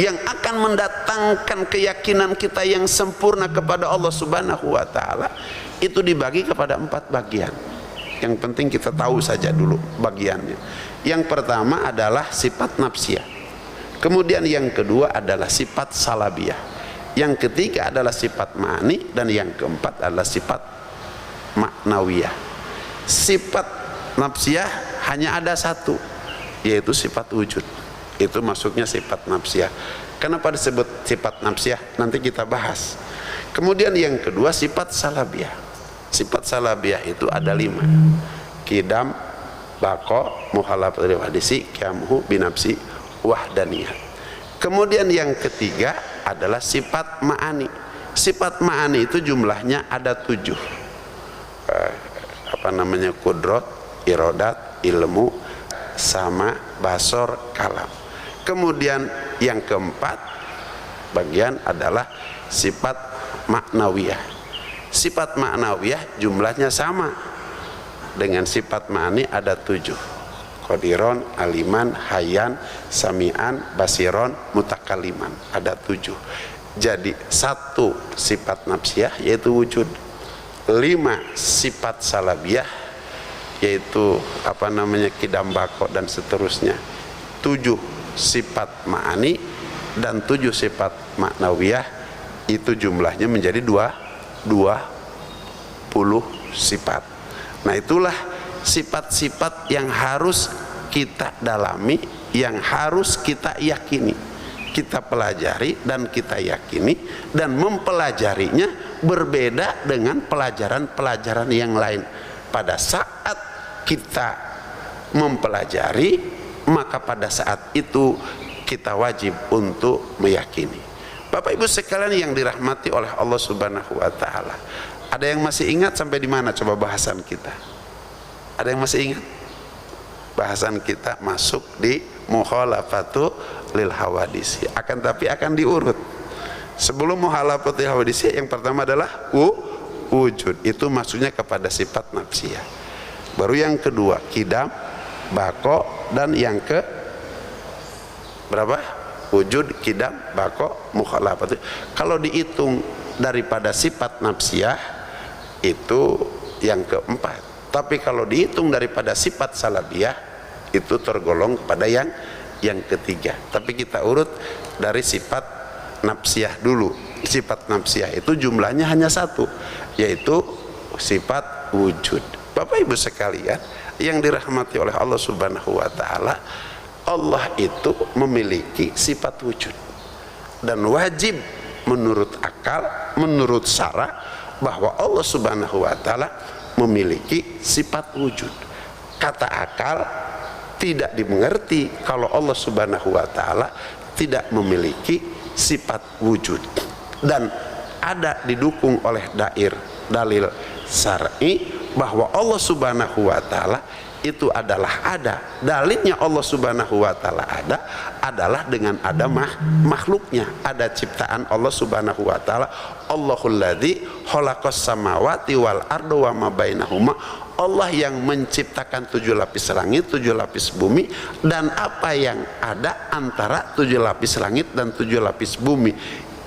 yang akan mendatangkan keyakinan kita yang sempurna kepada Allah Subhanahu wa ta'ala itu dibagi kepada 4 bagian. Yang penting kita tahu saja dulu bagiannya. Yang pertama adalah sifat nafsiyah, kemudian yang kedua adalah sifat salabiyah, yang ketiga adalah sifat ma'ani, dan yang keempat adalah sifat maknawiyah. Sifat nafsiyah hanya ada satu, yaitu sifat wujud. Itu masuknya sifat nafsiyah. Kenapa disebut sifat nafsiyah? Nanti kita bahas. Kemudian yang kedua sifat salabiyah. Sifat salabiyah itu ada 5: kidam, bako, mukhalafatul hadisi, kiamuhu, binafsi, wahdaniyah. Kemudian yang ketiga adalah sifat ma'ani. Sifat ma'ani itu jumlahnya ada 7. Kudrot, irodat, ilmu, sama, basor, kalam. Kemudian yang keempat bagian adalah sifat maknawiyah. Sifat maknawiyah jumlahnya sama dengan sifat ma'ani, ada 7: qadiron, aliman, hayyan, sami'an, basiron, mutakaliman. Ada 7. Jadi 1 sifat nafsiyah yaitu wujud, 5 sifat salabiyah yaitu kidam, bako, dan seterusnya, 7 sifat ma'ani, dan 7 sifat maknawiyah. Itu jumlahnya menjadi 20 sifat. Nah, itulah sifat-sifat yang harus kita dalami, yang harus kita yakini, kita pelajari dan kita yakini, dan mempelajarinya berbeda dengan pelajaran-pelajaran yang lain. Pada saat kita mempelajari, maka pada saat itu kita wajib untuk meyakini. Bapak Ibu sekalian yang dirahmati oleh Allah Subhanahu wa ta'ala, ada yang masih ingat sampai di mana coba bahasan kita? Ada yang masih ingat? Bahasan kita masuk di mukhalafatu lil hawadisi. Tapi akan diurut. Sebelum mukhalafatu lil hawadisi, yang pertama adalah wujud. Itu maksudnya kepada sifat nafsiyah. Baru yang kedua kidam, bako, dan yang ke berapa? Wujud, kidam, bako, mukhalafat. Kalau dihitung daripada sifat nafsiyah itu yang keempat. Tapi kalau dihitung daripada sifat salabiyah itu tergolong kepada yang ketiga. Tapi kita urut dari sifat nafsiyah dulu. Sifat nafsiyah itu jumlahnya hanya 1, yaitu sifat wujud. Bapak Ibu sekalian yang dirahmati oleh Allah Subhanahu wa ta'ala, Allah itu memiliki sifat wujud, dan wajib menurut akal, menurut syara, bahwa Allah Subhanahu wa ta'ala memiliki sifat wujud. Kata akal tidak dimengerti kalau Allah Subhanahu wa ta'ala tidak memiliki sifat wujud, dan ada didukung oleh dalil syar'i bahwa Allah Subhanahu wa ta'ala itu adalah ada. Dalilnya Allah Subhanahu wa ta'ala ada adalah dengan ada makhluknya, ada ciptaan Allah Subhanahu wa ta'ala. Allahul ladzi khalaqas samawati wal arda wa ma bainahuma. Allah yang menciptakan 7 lapis langit, 7 lapis bumi, dan apa yang ada antara 7 lapis langit dan 7 lapis bumi.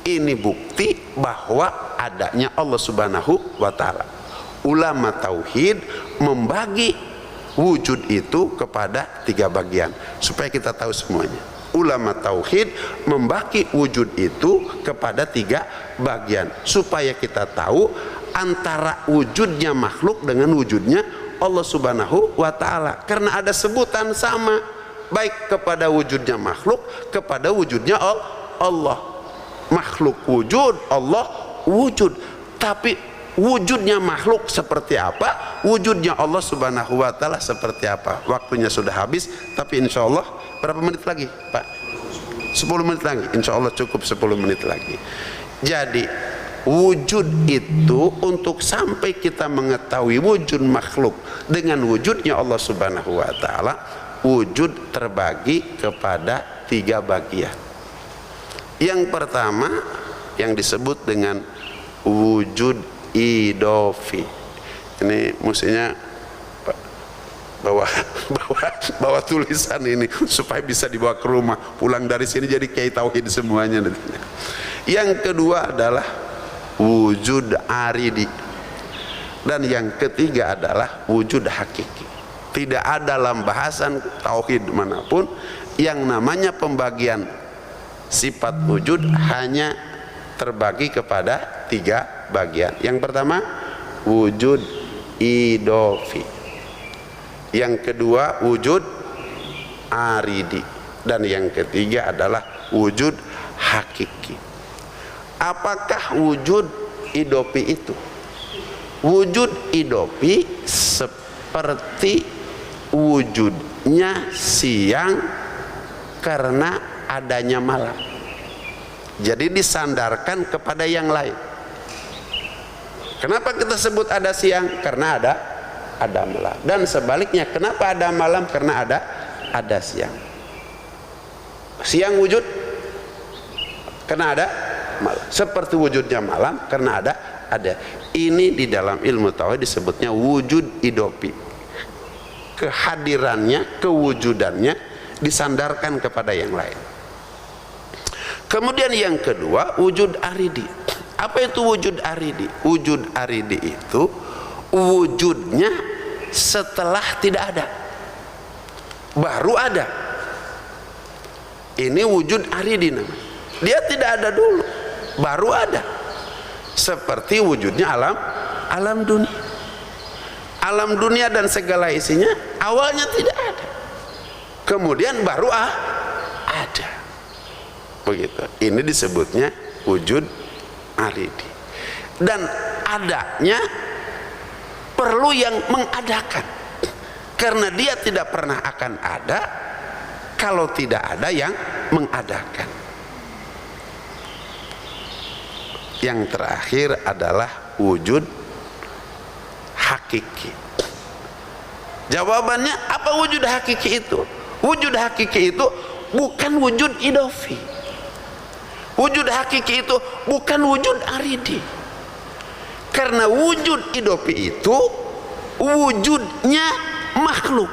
Ini bukti bahwa adanya Allah Subhanahu wa ta'ala. Ulama tauhid membagi wujud itu kepada 3 bagian supaya kita tahu semuanya. Ulama tauhid membagi wujud itu kepada 3 bagian supaya kita tahu antara wujudnya makhluk dengan wujudnya Allah Subhanahu wa ta'ala, karena ada sebutan sama baik kepada wujudnya makhluk kepada wujudnya Allah. Makhluk wujud, Allah wujud. Tapi wujudnya makhluk seperti apa, wujudnya Allah Subhanahu wa ta'ala seperti apa. Waktunya sudah habis, tapi insya Allah berapa menit lagi Pak? 10 menit lagi, insya Allah cukup 10 menit lagi. Jadi wujud itu, untuk sampai kita mengetahui wujud makhluk dengan wujudnya Allah Subhanahu wa ta'ala, wujud terbagi kepada 3 bagian. Yang pertama yang disebut dengan wujud idofi. Ini mestinya bawa tulisan ini supaya bisa dibawa ke rumah, pulang dari sini jadi kiai tauhid semuanya. Yang kedua adalah wujud aridi, dan yang ketiga adalah wujud hakiki. Tidak ada dalam bahasan tauhid manapun yang namanya pembagian sifat wujud hanya terbagi kepada 3 bagian. Yang pertama wujud idofi, yang kedua wujud aridi, dan yang ketiga adalah wujud hakiki. Apakah wujud idopi itu? Wujud idopi seperti wujudnya siang karena adanya malam, jadi disandarkan kepada yang lain. Kenapa kita sebut ada siang? Karena ada malam. Dan sebaliknya, kenapa ada malam? Karena ada siang. Siang wujud karena ada malam, seperti wujudnya malam karena ada. Ini di dalam ilmu tauhid disebutnya wujud idopi. Kehadirannya, kewujudannya disandarkan kepada yang lain. Kemudian yang kedua wujud aridi. Apa itu wujud aridi? Wujud aridi itu wujudnya setelah tidak ada, baru ada. Ini wujud aridi namanya. Dia tidak ada dulu, baru ada. Seperti wujudnya alam dunia. Alam dunia dan segala isinya awalnya tidak ada, kemudian baru ada. Begitu. Ini disebutnya wujud aridi. Dan adanya perlu yang mengadakan, karena dia tidak pernah akan ada kalau tidak ada yang mengadakan. Yang terakhir adalah wujud hakiki. Jawabannya apa wujud hakiki itu? Wujud hakiki itu bukan wujud idofi. Wujud hakiki itu bukan wujud aridi. Karena wujud idofi itu wujudnya makhluk.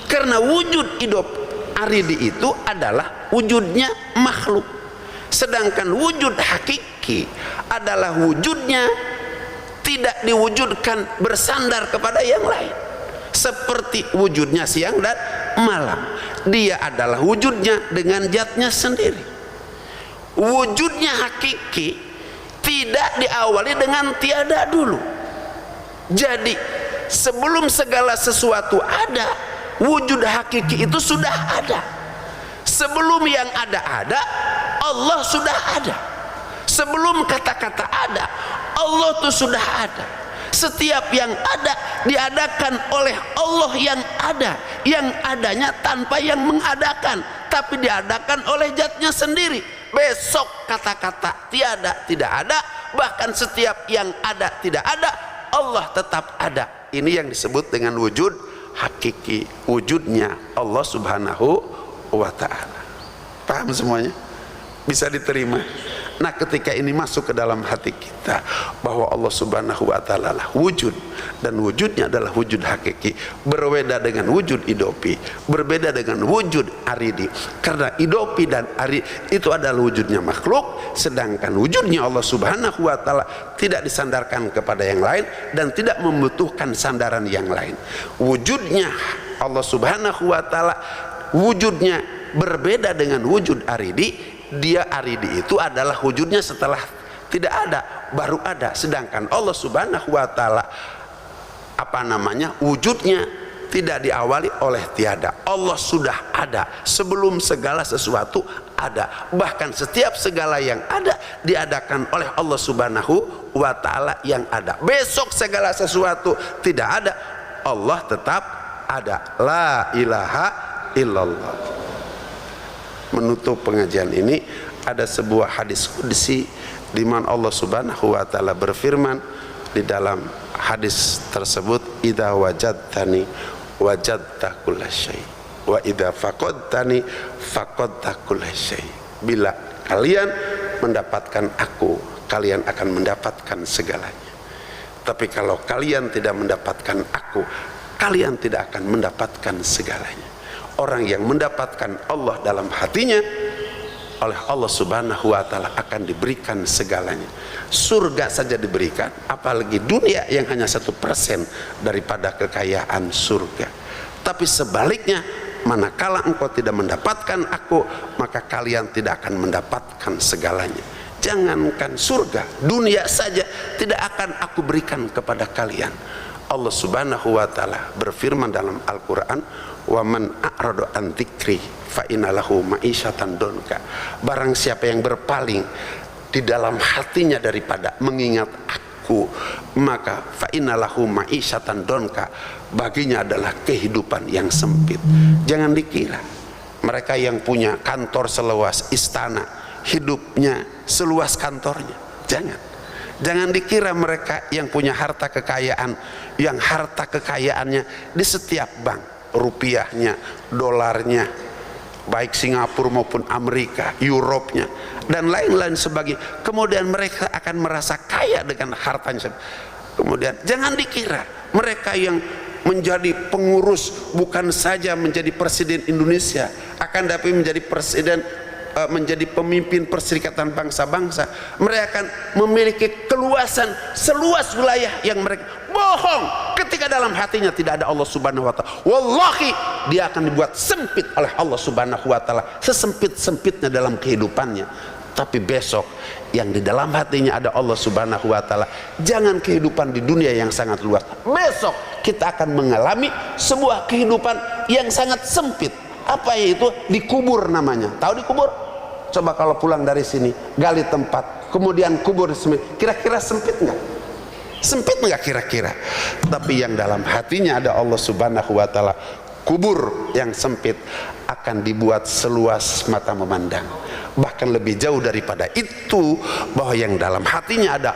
Karena wujud idofi aridi itu adalah wujudnya makhluk. Sedangkan wujud hakiki adalah wujudnya tidak diwujudkan bersandar kepada yang lain. Seperti wujudnya siang dan malam, dia adalah wujudnya dengan zatnya sendiri. Wujudnya hakiki tidak diawali dengan tiada dulu. Jadi sebelum segala sesuatu ada, wujud hakiki itu sudah ada. Sebelum yang ada, Allah sudah ada. Sebelum kata-kata ada, Allah itu sudah ada. Setiap yang ada diadakan oleh Allah yang ada, yang adanya tanpa yang mengadakan, tapi diadakan oleh zatnya sendiri. Besok kata-kata tiada tidak ada, bahkan setiap yang ada tidak ada, Allah tetap ada. Ini yang disebut dengan wujud hakiki, wujudnya Allah Subhanahu wa ta'ala. Paham semuanya? Bisa diterima? Nah, ketika ini masuk ke dalam hati kita bahwa Allah Subhanahu wa ta'ala lah wujud, dan wujudnya adalah wujud hakiki, berbeda dengan wujud idopi, berbeda dengan wujud aridi. Karena idopi dan aridi itu adalah wujudnya makhluk, sedangkan wujudnya Allah Subhanahu wa ta'ala tidak disandarkan kepada yang lain dan tidak membutuhkan sandaran yang lain. Wujudnya Allah Subhanahu wa ta'ala wujudnya berbeda dengan wujud aridi. Dia aridi itu adalah wujudnya setelah tidak ada, baru ada. Sedangkan Allah Subhanahu wa taala wujudnya tidak diawali oleh tiada. Allah sudah ada sebelum segala sesuatu ada. Bahkan setiap segala yang ada diadakan oleh Allah Subhanahu wa taala yang ada. Besok segala sesuatu tidak ada, Allah tetap ada. La ilaha illallah. Menutup pengajian ini ada sebuah hadis qudsi di mana Allah Subhanahu wa taala berfirman di dalam hadis tersebut, idza wajadtani wajadta kullasyai wa idza faqadtani faqadta kullasyai. Bila kalian mendapatkan aku, kalian akan mendapatkan segalanya. Tapi kalau kalian tidak mendapatkan aku, kalian tidak akan mendapatkan segalanya. Orang yang mendapatkan Allah dalam hatinya, oleh Allah Subhanahu wa taala akan diberikan segalanya. Surga saja diberikan, apalagi dunia yang hanya 1% daripada kekayaan surga. Tapi sebaliknya, manakala engkau tidak mendapatkan aku, maka kalian tidak akan mendapatkan segalanya. Jangankan surga, dunia saja tidak akan aku berikan kepada kalian. Allah Subhanahu wa taala berfirman dalam Al-Qur'an, wa man a'rada an dzikri fa innalahu ma'isyatan donka. Barang siapa yang berpaling di dalam hatinya daripada mengingat aku, maka fa innalahu ma'isyatan donka, baginya adalah kehidupan yang sempit. Jangan dikira mereka yang punya kantor seluas istana hidupnya seluas kantornya. Jangan dikira mereka yang punya harta kekayaan, yang harta kekayaannya di setiap bank, rupiahnya, dolarnya, baik Singapura maupun Amerika, Eropnya, dan lain-lain sebagainya. Kemudian mereka akan merasa kaya dengan hartanya. Kemudian jangan dikira mereka yang menjadi pengurus, bukan saja menjadi presiden Indonesia, akan tapi menjadi presiden, menjadi pemimpin Perserikatan Bangsa-Bangsa, mereka akan memiliki keluasan seluas wilayah yang mereka. Bohong ketika dalam hatinya tidak ada Allah Subhanahu wa taala. Wallahi dia akan dibuat sempit oleh Allah Subhanahu wa taala, sesempit-sempitnya dalam kehidupannya. Tapi besok yang di dalam hatinya ada Allah Subhanahu wa taala, jangan kehidupan di dunia yang sangat luas. Besok kita akan mengalami sebuah kehidupan yang sangat sempit. Apa itu? Dikubur namanya. Tahu dikubur? Coba kalau pulang dari sini, gali tempat, kemudian kubur, kira-kira sempit nggak? Sempit nggak kira-kira? Tapi yang dalam hatinya ada Allah Subhanahu wa taala, kubur yang sempit akan dibuat seluas mata memandang. Bahkan lebih jauh daripada itu, bahwa yang dalam hatinya ada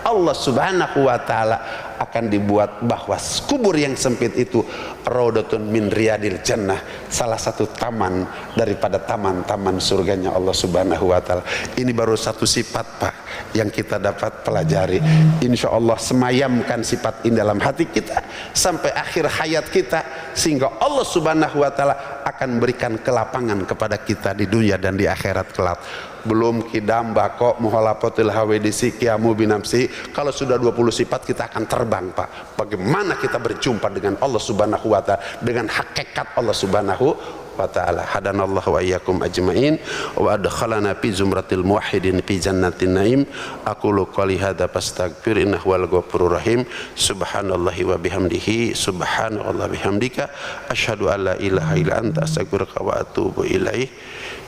Allah Subhanahu wa taala akan dibuat bahwa kubur yang sempit itu raudatun min riyadil jannah, salah satu taman daripada taman-taman surganya Allah Subhanahu wa taala. Ini baru satu sifat, Pak, yang kita dapat pelajari. Insya Allah semayamkan sifat ini dalam hati kita sampai akhir hayat kita, sehingga Allah Subhanahu wa taala akan berikan kelapangan kepada kita di dunia dan di akhirat kelak. Belum kidam bako muhalapatil hawedisi kiamu binamsi. Kalau sudah 20 sifat kita akan terbang, Pak. Bagaimana kita berjumpa dengan Allah Subhanahu wa taala, dengan hakikat Allah Subhanahu wa ta'ala. Hadanallahu wa iyyakum ajma'in wa adkhalana fi zumratil muwahhidin fi jannatin naim. Aqulu qouli hadza fastaghfir innahu wal ghafurur rahim. Subhanallahi wa bihamdihi, subhanallah bihamdika, asyhadu an la ilaha illa anta, astaghfiruka wa atubu ilaih.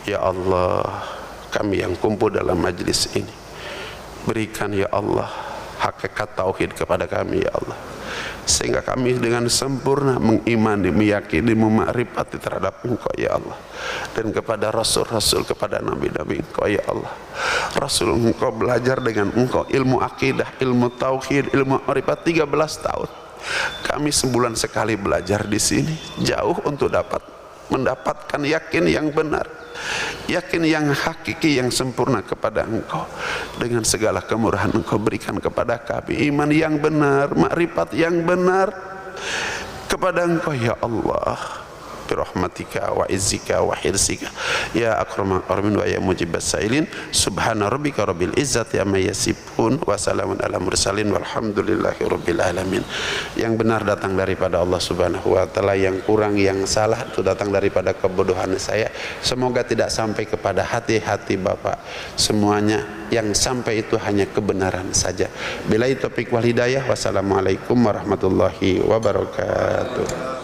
Ya Allah, kami yang kumpul dalam majlis ini, berikan ya Allah hakikat tauhid kepada kami ya Allah, sehingga kami dengan sempurna mengimani, meyakini, memakrifati terhadap Engkau ya Allah, dan kepada Rasul-Rasul, kepada Nabi-Nabi Engkau ya Allah. Rasul Engkau belajar dengan Engkau ilmu akidah, ilmu tauhid, ilmu makrifat 13 tahun. Kami sebulan sekali belajar di sini, jauh untuk dapat mendapatkan yakin yang benar, yakin yang hakiki, yang sempurna kepada Engkau. Dengan segala kemurahan Engkau berikan kepada kami iman yang benar, makrifat yang benar kepada Engkau ya Allah. birahmatika wa izzika wa hirsika ya akramal akramin wa ya mujibas sailin. Subhana rabbika rabbil izzati amma yasifun wa salamun ala mursalin walhamdulillahi rabbil alamin. Yang benar datang daripada Allah Subhanahu wa taala, yang kurang yang salah itu datang daripada kebodohan saya. Semoga tidak sampai kepada hati-hati Bapak semuanya, yang sampai itu hanya kebenaran saja. Billahi taufiq wal hidayah. Wassalamualaikum warahmatullahi wabarakatuh.